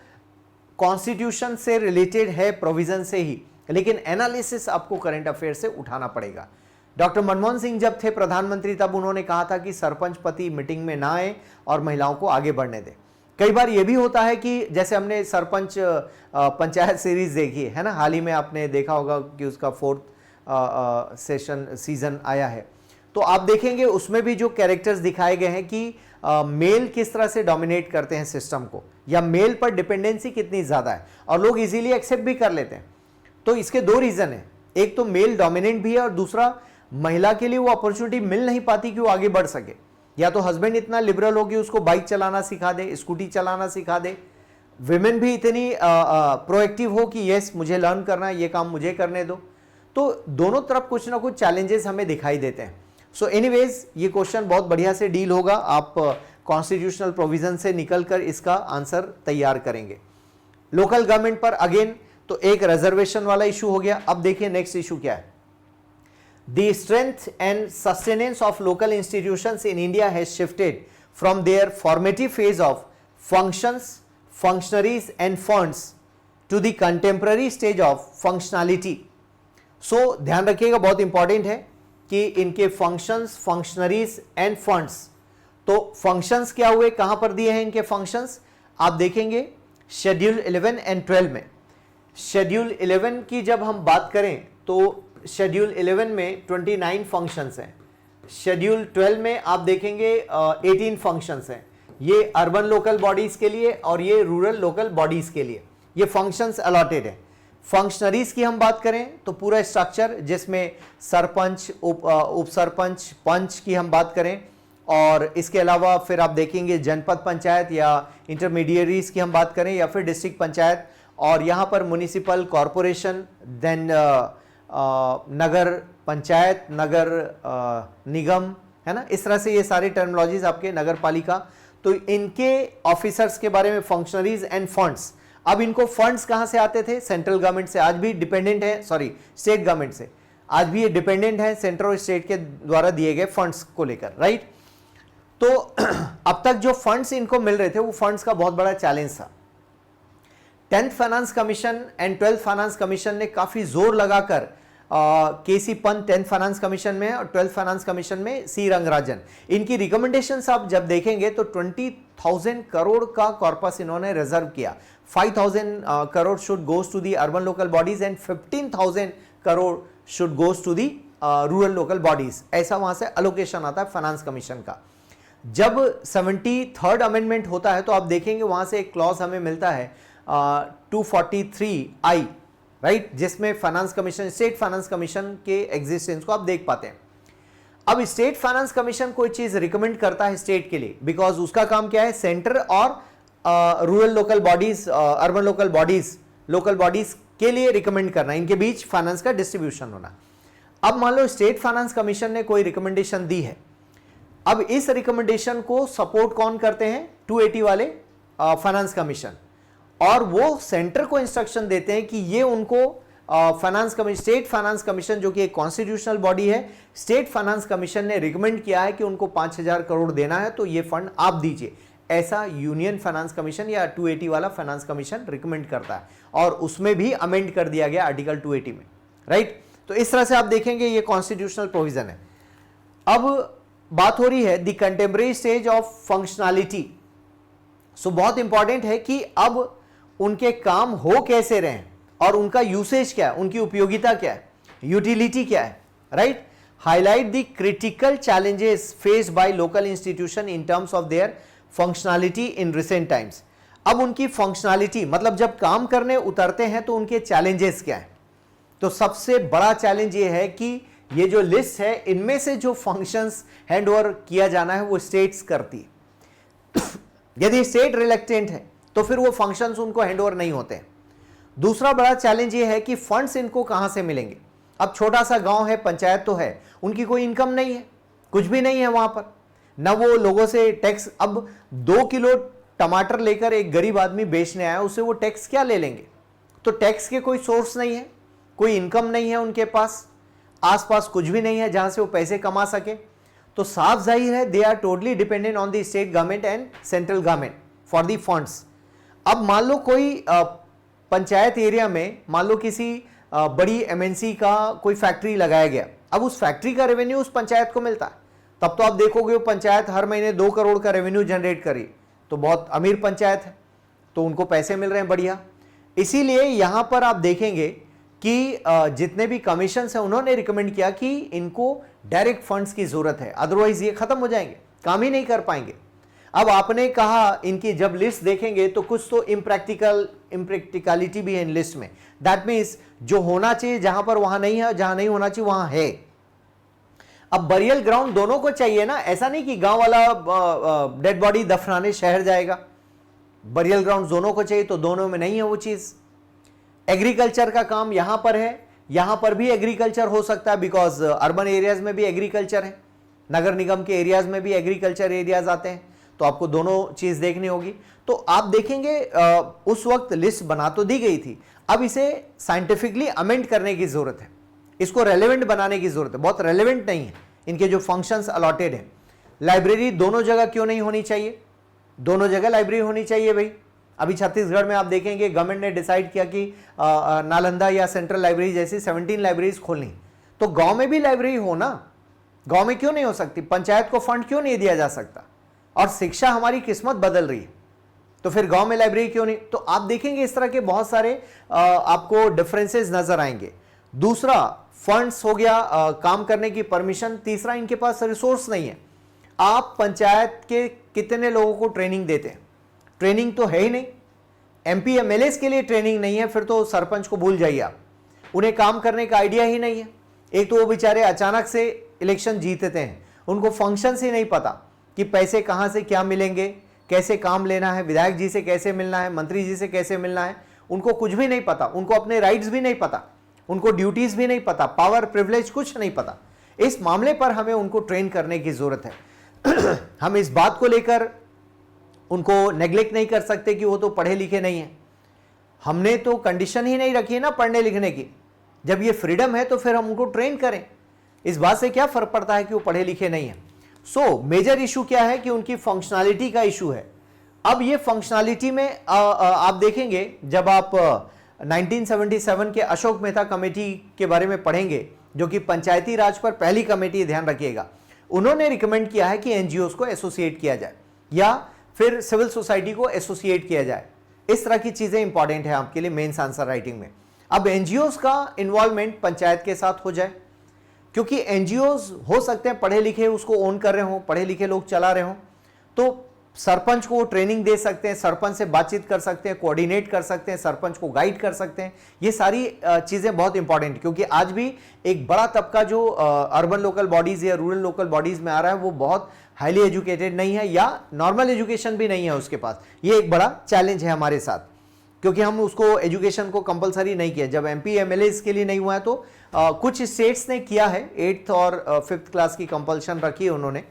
कॉन्स्टिट्यूशन से रिलेटेड है, प्रोविजन से ही, लेकिन एनालिसिस आपको करंट अफेयर से उठाना पड़ेगा। डॉक्टर मनमोहन सिंह जब थे प्रधानमंत्री तब उन्होंने कहा था कि सरपंच पति मीटिंग में ना आए और महिलाओं को आगे बढ़ने दें। कई बार ये भी होता है कि जैसे हमने सरपंच पंचायत सीरीज देखी है ना, हाल ही में आपने देखा होगा कि उसका 4th सीजन आया है, तो आप देखेंगे उसमें भी जो कैरेक्टर्स दिखाए गए हैं कि मेल किस तरह से डोमिनेट करते हैं सिस्टम को, या मेल पर डिपेंडेंसी कितनी ज्यादा है, और लोग इजीली एक्सेप्ट भी कर लेते हैं। तो इसके दो रीजन है, एक तो मेल डोमिनेंट भी है और दूसरा महिला के लिए वो अपॉर्चुनिटी मिल नहीं पाती कि वो आगे बढ़ सके। या तो हस्बैंड इतना लिबरल हो कि उसको बाइक चलाना सिखा दे, स्कूटी चलाना सिखा दे, विमेन भी इतनी प्रोएक्टिव हो कि यस मुझे लर्न करना है, ये काम मुझे करने दो। तो दोनों तरफ कुछ ना कुछ चैलेंजेस हमें दिखाई देते हैं। सो एनीवेज ये क्वेश्चन बहुत बढ़िया से डील होगा, आप कॉन्स्टिट्यूशनल प्रोविजन से निकलकर इसका आंसर तैयार करेंगे। लोकल गवर्नमेंट पर अगेन तो एक रिजर्वेशन वाला इशू हो गया। अब देखिए नेक्स्ट इशू क्या है। The strength and sustenance of local institutions in India has shifted from their formative phase of functions, functionaries and funds to the contemporary stage of functionality. So ध्यान रखिएगा, बहुत इंपॉर्टेंट है कि इनके functions, functionaries and funds, तो functions क्या हुए, कहां पर दिए हैं इनके functions, आप देखेंगे शेड्यूल 11 एंड 12 में। शेड्यूल 11 की जब हम बात करें तो शेड्यूल 11 में 29 फंक्शंस हैं, शेड्यूल 12 में आप देखेंगे 18 फंक्शंस हैं। ये अर्बन लोकल बॉडीज के लिए और ये रूरल लोकल बॉडीज के लिए ये फंक्शंस अलॉटेड है। फंक्शनरीज की हम बात करें तो पूरा स्ट्रक्चर जिसमें सरपंच, उप सरपंच, पंच की हम बात करें, और इसके अलावा फिर आप देखेंगे जनपद पंचायत या इंटरमीडिएरीज की हम बात करें, या फिर डिस्ट्रिक्ट पंचायत, और यहाँ पर म्युनिसिपल कॉरपोरेशन, देन नगर पंचायत, नगर निगम, है ना, इस तरह से ये सारे टर्मिनोलॉजीज आपके नगर पालिका। तो इनके ऑफिसर्स के बारे में फंक्शनरीज एंड फंड्स। अब इनको फंड्स कहां से आते थे, सेंट्रल गवर्नमेंट से, आज भी डिपेंडेंट है, सॉरी स्टेट गवर्नमेंट से, आज भी ये डिपेंडेंट है सेंट्रल और स्टेट के द्वारा दिए गए फंड्स को लेकर, राइट। तो अब तक जो फंड्स इनको मिल रहे थे वो फंड्स का बहुत बड़ा चैलेंज था। 10th finance commission and 12th finance commission ने काफी जोर लगाकर केसी पंत 10th फाइनेंस कमीशन में और 12th फाइनेंस कमीशन में सी रंगराजन, इनकी रिकमेंडेशंस आप जब देखेंगे तो 20,000 करोड़ का कॉर्पस इन्होंने रिजर्व किया। 5,000 crore should goes to the urban local bodies and 15,000 crore should goes to the rural local bodies, ऐसा वहां से अलोकेशन आता है फाइनेंस कमीशन का। जब 73rd अमेंडमेंट होता है तो आप देखेंगे वहां से एक क्लॉज हमें मिलता है 243I, राइट, जिसमें finance commission, state finance commission के एग्जिस्टेंस को आप देख पाते हैं। अब स्टेट फाइनेंस कमीशन कोई चीज रिकमेंड करता है स्टेट के लिए, बिकॉज उसका काम क्या है, सेंटर और rural local bodies, urban local bodies के लिए रिकमेंड करना, इनके बीच फाइनेंस का डिस्ट्रीब्यूशन होना। अब मान लो स्टेट फाइनेंस कमीशन ने कोई रिकमेंडेशन दी है, अब इस रिकमेंडेशन को सपोर्ट कौन करते हैं, 280 वाले फाइनेंस कमीशन, और वो सेंटर को इंस्ट्रक्शन देते हैं कि ये उनको finance commission, state finance commission जो कि एक कॉन्स्टिट्यूशनल बॉडी है, स्टेट फाइनेंस कमीशन ने रिकमेंड किया है कि उनको 5,000 करोड़ देना है तो ये फंड आप दीजिए, ऐसा यूनियन फाइनेंस कमीशन या 280 वाला फाइनेंस कमीशन रिकमेंड करता है, और उसमें भी अमेंड कर दिया गया आर्टिकल 280 में, राइट। तो इस तरह से आप देखेंगे ये कॉन्स्टिट्यूशनल प्रोविजन है। अब बात हो रही है the contemporary stage of functionality. So बहुत इंपॉर्टेंट है कि अब उनके काम हो कैसे रहे और उनका यूसेज क्या है, उनकी उपयोगिता क्या है, यूटिलिटी क्या है, right. Highlight the critical challenges faced by local institution in terms of their functionality in recent times. अब उनकी फंक्शनैलिटी मतलब जब काम करने उतरते हैं तो उनके चैलेंजेस क्या है। तो सबसे बड़ा चैलेंज ये है कि ये जो लिस्ट है इनमें से जो फंक्शंस हैंड ओवर किया जाना है वो स्टेट्स करती है। यदि स्टेट रिलेक्टेंट है तो फिर वो फंक्शंस उनको हैंड ओवर नहीं होते। दूसरा बड़ा चैलेंज ये है कि फंड्स इनको कहां से मिलेंगे। अब छोटा सा गांव है, पंचायत तो है, उनकी कोई इनकम नहीं है, कुछ भी नहीं है वहां पर, ना वो लोगों से टैक्स। अब 2 किलो टमाटर लेकर एक गरीब आदमी बेचने आया, उससे वो टैक्स क्या ले लेंगे। तो टैक्स के कोई सोर्स नहीं है, कोई इनकम नहीं है उनके पास, आसपास कुछ भी नहीं है जहां से वो पैसे कमा सके। तो साफ जाहिर है they are totally dependent on the state government and central government for the funds. अब मान लो कोई पंचायत एरिया में मान लो किसी बड़ी एमएनसी का कोई फैक्ट्री लगाया गया, अब उस फैक्ट्री का रेवेन्यू उस पंचायत को मिलता है, तब तो आप देखोगे वो पंचायत हर महीने 2 करोड़ का रेवेन्यू जनरेट करी, तो बहुत अमीर पंचायत है, तो उनको पैसे मिल रहे हैं बढ़िया। इसीलिए यहां पर आप देखेंगे कि जितने भी कमीशन हैं उन्होंने रिकमेंड किया कि इनको डायरेक्ट फंड्स की जरूरत है, अदरवाइज ये खत्म हो जाएंगे, काम ही नहीं कर पाएंगे। अब आपने कहा इनकी जब लिस्ट देखेंगे तो कुछ तो इम्प्रैक्टिकलिटी भी है इन लिस्ट में। दैट मीन्स जो होना चाहिए जहां पर वहां नहीं है, जहां नहीं होना चाहिए वहां है। अब बरियल ग्राउंड दोनों को चाहिए ना, ऐसा नहीं कि गांव वाला डेड बॉडी दफनाने शहर जाएगा, बरियल ग्राउंड दोनों को चाहिए, तो दोनों में नहीं है वो चीज। एग्रीकल्चर का काम यहां पर है, यहां पर भी एग्रीकल्चर हो सकता है, बिकॉज अर्बन एरियाज में भी एग्रीकल्चर है, नगर निगम के एरियाज में भी एग्रीकल्चर एरियाज आते हैं, तो आपको दोनों चीज देखनी होगी। तो आप देखेंगे उस वक्त लिस्ट बना तो दी गई थी, अब इसे साइंटिफिकली अमेंड करने की जरूरत है, इसको रेलेवेंट बनाने की जरूरत है। बहुत रेलेवेंट नहीं है इनके जो फंक्शंस अलॉटेड है। लाइब्रेरी दोनों जगह क्यों नहीं होनी चाहिए, दोनों जगह लाइब्रेरी होनी चाहिए भाई। अभी छत्तीसगढ़ में आप देखेंगे गवर्नमेंट ने डिसाइड किया कि नालंदा या सेंट्रल लाइब्रेरी जैसी 17 लाइब्रेरीज खोलनी, तो गांव में भी लाइब्रेरी हो ना, गांव में क्यों नहीं हो सकती, पंचायत को फंड क्यों नहीं दिया जा सकता। और शिक्षा हमारी किस्मत बदल रही है, तो फिर गांव में लाइब्रेरी क्यों नहीं। तो आप देखेंगे इस तरह के बहुत सारे आपको डिफरेंसेस नजर आएंगे। दूसरा फंड्स हो गया, काम करने की परमिशन। तीसरा इनके पास रिसोर्स नहीं है। आप पंचायत के कितने लोगों को ट्रेनिंग देते हैं, ट्रेनिंग तो है ही नहीं। एमपी एमएलए के लिए ट्रेनिंग नहीं है, फिर तो सरपंच को भूल जाइए आप, उन्हें काम करने का आइडिया ही नहीं है। एक तो वो बेचारे अचानक से इलेक्शन जीतते हैं, उनको फंक्शंस ही नहीं पता कि पैसे कहां से क्या मिलेंगे, कैसे काम लेना है, विधायक जी से कैसे मिलना है, मंत्री जी से कैसे मिलना है, उनको कुछ भी नहीं पता, उनको अपने राइट्स भी नहीं पता, उनको ड्यूटीज भी नहीं पता, पावर प्रिविलेज कुछ नहीं पता। इस मामले पर हमें उनको ट्रेन करने की जरूरत है। हम इस बात को लेकर उनको नेग्लेक्ट नहीं कर सकते कि वो तो पढ़े लिखे नहीं है। हमने तो कंडीशन ही नहीं रखी है ना पढ़ने लिखने की। जब ये फ्रीडम है तो फिर हम उनको ट्रेन करें, इस बात से क्या फर्क पड़ता है कि वो पढ़े लिखे नहीं है। सो मेजर इशू क्या है कि उनकी फंक्शनैलिटी का इशू है। अब ये फंक्शनैलिटी में आप देखेंगे जब आप 1977 के अशोक मेहता कमेटी के बारे में पढ़ेंगे, जो कि पंचायती राज पर पहली कमेटी, ध्यान रखिएगा, उन्होंने रिकमेंड किया है कि एनजीओस को एसोसिएट किया जाए या फिर सिविल सोसाइटी को एसोसिएट किया जाए। इस तरह की चीजें इंपॉर्टेंट है आपके लिए मेंस आंसर राइटिंग में। अब एनजीओस का इन्वॉल्वमेंट पंचायत के साथ हो जाए, क्योंकि एनजीओस हो सकते हैं पढ़े लिखे उसको ओन कर रहे हो, पढ़े लिखे लोग चला रहे हो, तो सरपंच को ट्रेनिंग दे सकते हैं, सरपंच से बातचीत कर सकते हैं, कोऑर्डिनेट कर सकते हैं, सरपंच को गाइड कर सकते हैं। ये सारी चीजें बहुत इंपॉर्टेंट, क्योंकि आज भी एक बड़ा तबका जो अर्बन लोकल बॉडीज या रूरल लोकल बॉडीज में आ रहा है वो बहुत हाईली एजुकेटेड नहीं है या नॉर्मल एजुकेशन भी नहीं है उसके पास। ये एक बड़ा चैलेंज है हमारे साथ, क्योंकि हम उसको एजुकेशन को कंपलसरी नहीं किया। जब एमपी एमएलए के लिए नहीं हुआ है तो कुछ स्टेट्स ने किया है, 8th और 5th क्लास की कंपल्शन रखी है उन्होंने।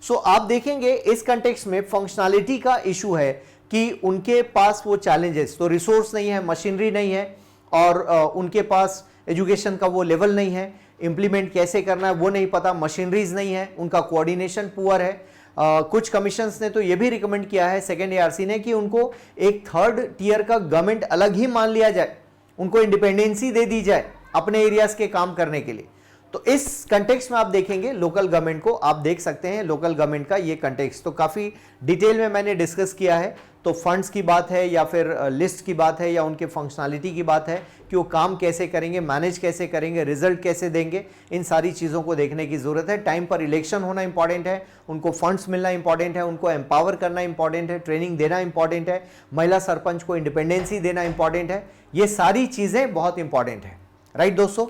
सो आप देखेंगे इस कंटेक्स्ट में फंक्शनैलिटी का इशू है कि उनके पास वो चैलेंजेस, तो रिसोर्स नहीं है, मशीनरी नहीं है, और उनके पास एजुकेशन का वो लेवल नहीं है, इंप्लीमेंट कैसे करना है वो नहीं पता, मशीनरीज नहीं है, उनका कोऑर्डिनेशन पुअर है। कुछ कमीशंस ने तो ये भी रिकमेंड किया है, सेकेंड एआरसी ने, कि उनको एक 3rd टियर का गवर्नमेंट अलग ही मान लिया जाए, उनको इंडिपेंडेंसी दे दी जाए अपने एरियाज के काम करने के लिए। तो इस कंटेक्स्ट में आप देखेंगे लोकल गवर्नमेंट को, आप देख सकते हैं लोकल गवर्नमेंट का ये कंटेक्स्ट तो काफी डिटेल में मैंने डिस्कस किया है। तो फंड्स की बात है या फिर लिस्ट की बात है या उनके फंक्शनैलिटी की बात है कि वो काम कैसे करेंगे, मैनेज कैसे करेंगे, रिजल्ट कैसे देंगे, इन सारी चीज़ों को देखने की ज़रूरत है। टाइम पर इलेक्शन होना इंपॉर्टेंट है, उनको फंड्स मिलना इंपॉर्टेंट है, उनको एम्पावर करना इंपॉर्टेंट है, ट्रेनिंग देना इंपॉर्टेंट है, महिला सरपंच को इंडिपेंडेंसी देना इंपॉर्टेंट है। ये सारी चीज़ें बहुत इंपॉर्टेंट है, राइट दोस्तों।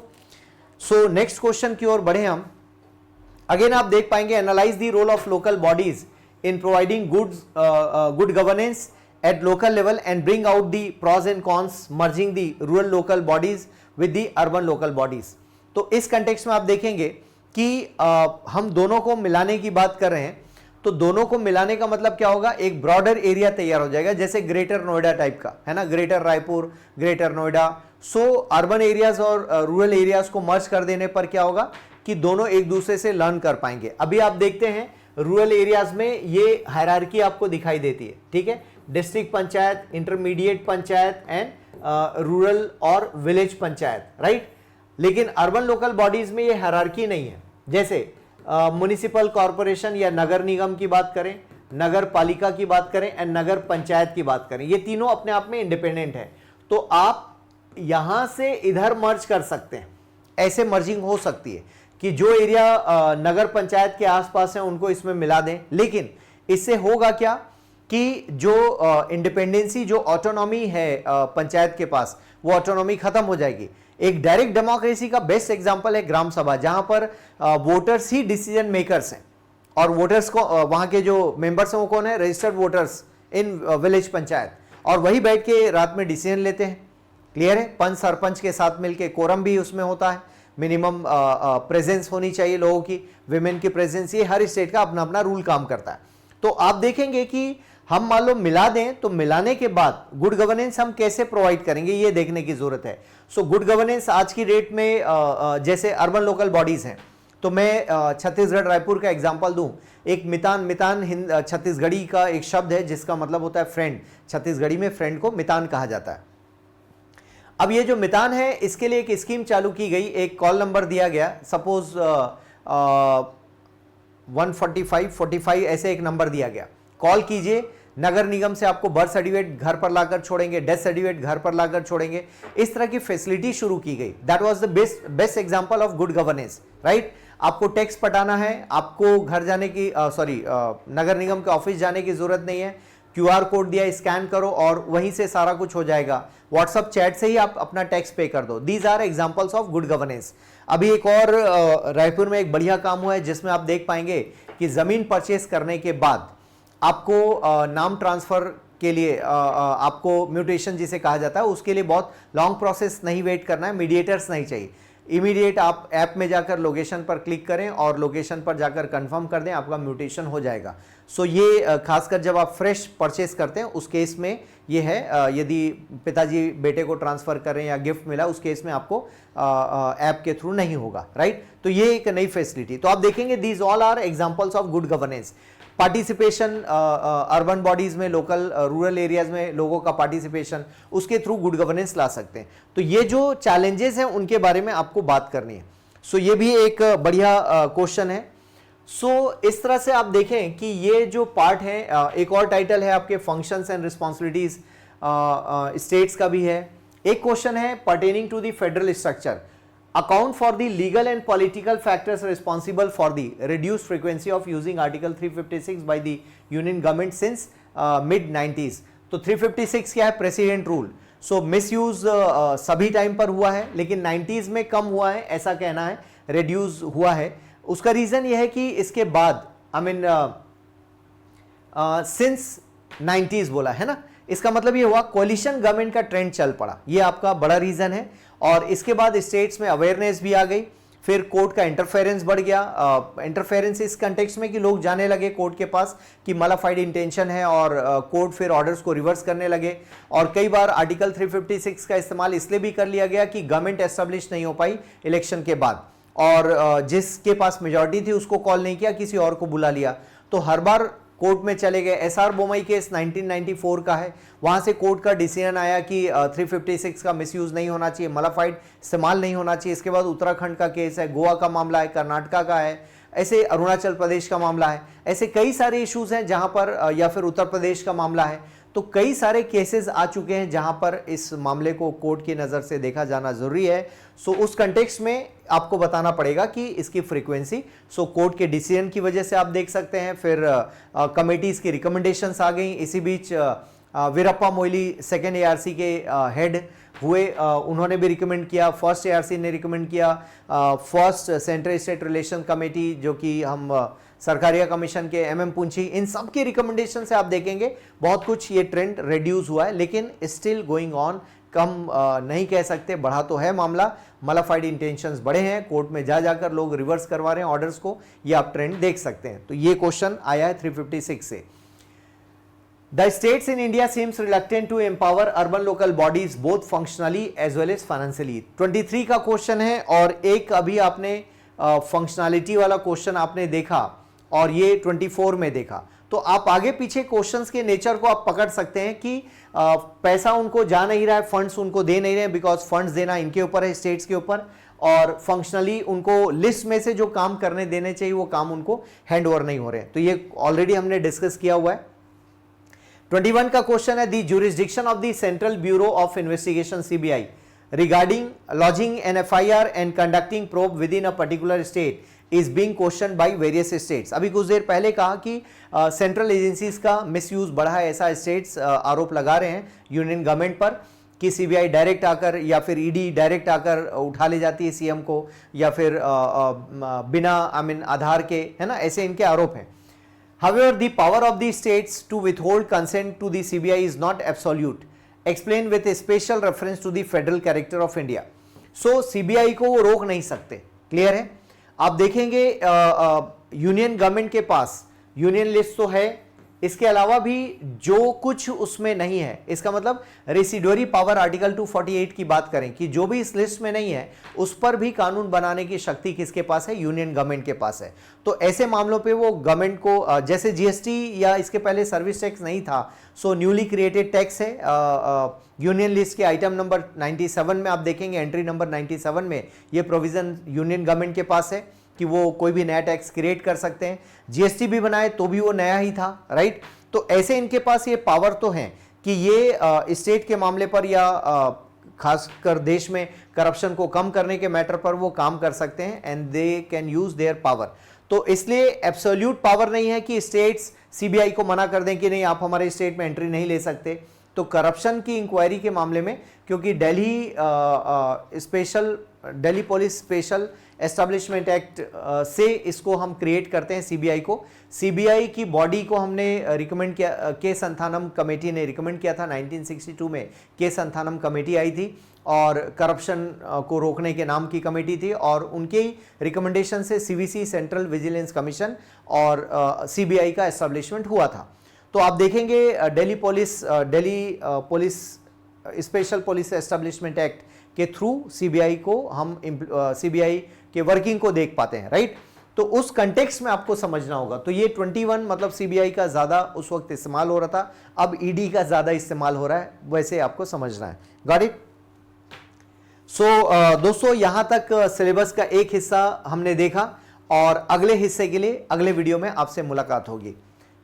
सो नेक्स्ट क्वेश्चन की ओर बढ़े हम। अगेन आप देख पाएंगे, analyse the role of local bodies in providing good governance at local level and bring out the pros and cons merging the rural local bodies with the urban local bodies। तो इस कंटेक्स्ट में आप देखेंगे कि हम दोनों को मिलाने की बात कर रहे हैं, तो दोनों को मिलाने का मतलब क्या होगा, एक ब्रॉडर एरिया तैयार हो जाएगा, जैसे ग्रेटर नोएडा टाइप का है ना, ग्रेटर रायपुर, ग्रेटर नोएडा। सो अर्बन एरियाज और रूरल एरियाज को मर्ज कर देने पर क्या होगा कि दोनों एक दूसरे से लर्न कर पाएंगे। अभी आप देखते हैं रूरल एरियाज में ये हायरार्की आपको दिखाई देती है, ठीक है, district panchayat, intermediate panchayat and rural और विलेज पंचायत, राइट। लेकिन अर्बन लोकल बॉडीज में ये हायरार्की नहीं है। जैसे म्युनिसिपल कॉरपोरेशन या नगर निगम की बात करें, नगर पालिका की बात करें एंड नगर पंचायत की बात करें, ये तीनों अपने आप में इंडिपेंडेंट है। तो आप यहां से इधर मर्ज कर सकते हैं, ऐसे मर्जिंग हो सकती है कि जो एरिया नगर पंचायत के आसपास है उनको इसमें मिला दें। लेकिन इससे होगा क्या कि जो इंडिपेंडेंसी, जो ऑटोनॉमी है पंचायत के पास, वो ऑटोनॉमी खत्म हो जाएगी। एक डायरेक्ट डेमोक्रेसी का बेस्ट एग्जांपल है ग्राम सभा, जहां पर वोटर्स ही डिसीजन मेकर्स हैं, और वोटर्स को वहां के जो मेंबर्स हैं वो कौन है, registered voters in village panchayat, और वही बैठ के रात में डिसीजन लेते हैं। क्लियर है, पंच सरपंच के साथ मिलके, कोरम भी उसमें होता है, मिनिमम प्रेजेंस होनी चाहिए लोगों की, विमेन की प्रेजेंस, ये हर स्टेट का अपना अपना रूल काम करता है। तो आप देखेंगे कि हम मान लो मिला दें, तो मिलाने के बाद गुड गवर्नेंस हम कैसे प्रोवाइड करेंगे ये देखने की जरूरत है। सो गुड गवर्नेंस आज की डेट में जैसे अर्बन लोकल बॉडीज हैं, तो मैं छत्तीसगढ़ रायपुर का एग्जांपल दूं, एक मितान छत्तीसगढ़ी का एक शब्द है जिसका मतलब होता है फ्रेंड, छत्तीसगढ़ी में फ्रेंड को मितान कहा जाता है। अब ये जो मितान है, इसके लिए एक स्कीम चालू की गई, एक कॉल नंबर दिया गया, सपोज 145 ऐसे एक नंबर दिया गया, कॉल कीजिए, नगर निगम से आपको बर्थ सर्टिफिकेट घर पर लाकर छोड़ेंगे, डेथ सर्टिफिकेट घर पर लाकर छोड़ेंगे, इस तरह की फैसिलिटी शुरू की गई। That was the best example of good governance, right. आपको टैक्स पटाना है, आपको घर जाने की नगर निगम के ऑफिस जाने की जरूरत नहीं है, QR कोड दिया, स्कैन करो और वहीं से सारा कुछ हो जाएगा, व्हाट्सएप चैट से ही आप अपना टैक्स पे कर दो। These are examples of good governance. अभी एक और रायपुर में एक बढ़िया काम हुआ है जिसमें आप देख पाएंगे कि जमीन परचेस करने के बाद आपको नाम ट्रांसफर के लिए आपको म्यूटेशन जिसे कहा जाता है उसके लिए बहुत लॉन्ग प्रोसेस नहीं वेट करना है, मीडिएटर्स नहीं चाहिए। इमीडिएट आप ऐप में जाकर लोकेशन पर क्लिक करें और लोकेशन पर जाकर कंफर्म कर दें, आपका म्यूटेशन हो जाएगा। सो ये खासकर जब आप फ्रेश परचेस करते हैं उस केस में ये है, यदि पिताजी बेटे को ट्रांसफर करें या गिफ्ट मिला उस केस में आपको ऐप के थ्रू नहीं होगा, राइट। तो ये एक नई फैसिलिटी। तो आप देखेंगे these all are examples of good governance. Participation urban bodies में, लोकल रूरल एरियाज में लोगों का पार्टिसिपेशन, उसके थ्रू गुड गवर्नेंस ला सकते हैं। तो ये जो चैलेंजेस हैं उनके बारे में आपको बात करनी है। सो ये भी एक बढ़िया क्वेश्चन है। सो इस तरह से आप देखें कि ये जो पार्ट है, एक और टाइटल है आपके फंक्शंस एंड रिस्पॉन्सिबिलिटीज स्टेट्स का भी है। एक क्वेश्चन है pertaining to the federal structure, account for the legal and political factors responsible for the reduced frequency of using article 356 by the union government since mid 90s। तो 356 क्या है? President rule. सो मिसयूज सभी टाइम पर हुआ है लेकिन 90s में कम हुआ है ऐसा कहना है, रिड्यूस हुआ है। उसका रीजन यह है कि इसके बाद आई मीन सिंस 90s बोला है ना, इसका मतलब ये हुआ कोलिशन गवर्नमेंट का ट्रेंड चल पड़ा, ये आपका बड़ा रीजन है। और इसके बाद स्टेट्स में अवेयरनेस भी आ गई, फिर कोर्ट का इंटरफेरेंस बढ़ गया। इंटरफेरेंस इस कंटेक्स्ट में कि लोग जाने लगे कोर्ट के पास कि मलाफाइड इंटेंशन है और कोर्ट फिर ऑर्डर्स को रिवर्स करने लगे। और कई बार आर्टिकल 356 का इस्तेमाल इसलिए भी कर लिया गया कि गवर्नमेंट एस्टेब्लिश नहीं हो पाई इलेक्शन के बाद, और जिसके पास मेजॉरिटी थी उसको कॉल नहीं किया, किसी और को बुला लिया। तो हर बार कोर्ट में चले गए। एसआर बोमई केस 1994 का है, वहां से कोर्ट का डिसीजन आया कि 356 का मिसयूज नहीं होना चाहिए, मलाफाइड इस्तेमाल नहीं होना चाहिए। इसके बाद उत्तराखंड का केस है, गोवा का मामला है, कर्नाटका का है, ऐसे अरुणाचल प्रदेश का मामला है। ऐसे कई सारे इश्यूज हैं जहां पर, या फिर उत्तर प्रदेश का मामला है। तो कई सारे केसेस आ चुके हैं जहां पर इस मामले को कोर्ट की नज़र से देखा जाना जरूरी है। सो उस कंटेक्स्ट में आपको बताना पड़ेगा कि इसकी फ्रीक्वेंसी, सो कोर्ट के डिसीजन की वजह से आप देख सकते हैं। फिर कमेटीज की रिकमेंडेशंस आ गई। इसी बीच वीरप्पा मोइली सेकेंड एआरसी के हेड हुए, उन्होंने भी रिकमेंड किया, फर्स्ट एआरसी ने रिकमेंड किया, first central state relation committee जो कि हम सरकारिया कमीशन के एमएम पुंछी, इन सब की रिकमेंडेशन से आप देखेंगे बहुत कुछ ये ट्रेंड रिड्यूस हुआ है, लेकिन स्टिल गोइंग ऑन, कम नहीं कह सकते, बढ़ा तो है मामला। मलाफाइड इंटेंशंस बढ़े हैं, कोर्ट में जा जाकर लोग रिवर्स करवा रहे हैं ऑर्डर्स को, ये आप ट्रेंड देख सकते हैं। तो ये क्वेश्चन आया है 356 से। The states in India seems reluctant to empower urban local bodies both functionally as well as financially। 23 का क्वेश्चन है, और एक अभी आपने फंक्शनैलिटी वाला क्वेश्चन आपने देखा और ये 24 में देखा। तो आप आगे पीछे क्वेश्चंस के नेचर को आप पकड़ सकते हैं कि पैसा उनको जा नहीं रहा है, फंड्स उनको दे नहीं रहे, बिकॉज फंड्स देना इनके ऊपर है, स्टेट्स के ऊपर, और फंक्शनली उनको लिस्ट में से जो काम करने देने चाहिए वो काम उनको हैंड ओवर नहीं हो रहे हैं। तो ये ऑलरेडी हमने डिस्कस किया हुआ है। 21 का क्वेश्चन है, the jurisdiction of the central bureau of investigation CBI regarding lodging an FIR and conducting probe with in a particular state is being question by various states. अभी कुछ देर पहले कहा कि सेंट्रल एजेंसीज का मिसयूज बढ़ा है, ऐसा स्टेट्स आरोप लगा रहे हैं यूनियन गवर्नमेंट पर कि सीबीआई डायरेक्ट आकर या फिर ईडी डायरेक्ट आकर उठा ले जाती है सीएम को, या फिर बिना आधार के, है ना, ऐसे इनके आरोप हैं। However, the power of the states to withhold consent to the CBI is not absolute, explained with a special reference to the federal character of India। So CBI को वो रोक नहीं सकते, क्लियर है। आप देखेंगे यूनियन गवर्नमेंट के पास यूनियन लिस्ट तो है, इसके अलावा भी जो कुछ उसमें नहीं है, इसका मतलब रेसिडुअरी पावर आर्टिकल 248 की बात करें कि जो भी इस लिस्ट में नहीं है उस पर भी कानून बनाने की शक्ति किसके पास है? यूनियन गवर्नमेंट के पास है। तो ऐसे मामलों पे वो गवर्नमेंट को, जैसे जीएसटी या इसके पहले सर्विस टैक्स नहीं था, सो न्यूली क्रिएटेड टैक्स है। यूनियन लिस्ट के आइटम नंबर 97 में आप देखेंगे, एंट्री नंबर 97 में ये प्रोविजन यूनियन गवर्नमेंट के पास है कि वो कोई भी नया टैक्स क्रिएट कर सकते हैं। जीएसटी भी बनाए तो भी वो नया ही था, राइट। तो ऐसे इनके पास ये पावर तो है कि ये स्टेट के मामले पर या खासकर देश में करप्शन को कम करने के मैटर पर वो काम कर सकते हैं, and they can use their power. तो इसलिए एब्सोल्यूट पावर नहीं है कि स्टेट्स सीबीआई को मना कर दें कि नहीं आप हमारे स्टेट में एंट्री नहीं ले सकते। तो करप्शन की इंक्वायरी के मामले में, क्योंकि Delhi special Delhi police special establishment act से इसको हम क्रिएट करते हैं सीबीआई को। सीबीआई की बॉडी को हमने रिकमेंड किया, के संथानम कमेटी ने रिकमेंड किया था 1962 में। के संथानम कमेटी आई थी और करप्शन को रोकने के नाम की कमेटी थी, और उनके रिकमेंडेशन से सीवीसी सेंट्रल विजिलेंस कमीशन और सीबीआई का एस्टेब्लिशमेंट हुआ था। तो आप देखेंगे Delhi police special police establishment act के थ्रू सीबीआई को हम सीबीआई के वर्किंग को देख पाते हैं, राइट। तो उस कंटेक्स्ट में आपको समझना होगा। तो ये 21 मतलब सीबीआई का ज्यादा उस वक्त इस्तेमाल हो रहा था, अब ईडी का ज्यादा इस्तेमाल हो रहा है, वैसे आपको समझना है। Got it. सो दोस्तों, यहां तक सिलेबस का एक हिस्सा हमने देखा, और अगले हिस्से के लिए अगले वीडियो में आपसे मुलाकात होगी।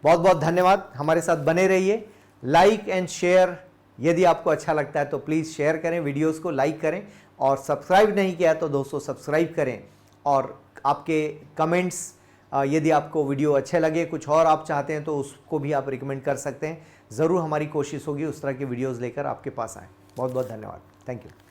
बहुत बहुत धन्यवाद, हमारे साथ बने रहिए। लाइक एंड शेयर, यदि आपको अच्छा लगता है तो प्लीज़ शेयर करें, वीडियोस को लाइक करें, और सब्सक्राइब नहीं किया तो दोस्तों सब्सक्राइब करें। और आपके कमेंट्स, यदि आपको वीडियो अच्छे लगे, कुछ और आप चाहते हैं तो उसको भी आप रिकमेंड कर सकते हैं। ज़रूर हमारी कोशिश होगी उस तरह के वीडियोज़ लेकर आपके पास आए। बहुत बहुत धन्यवाद। Thank you.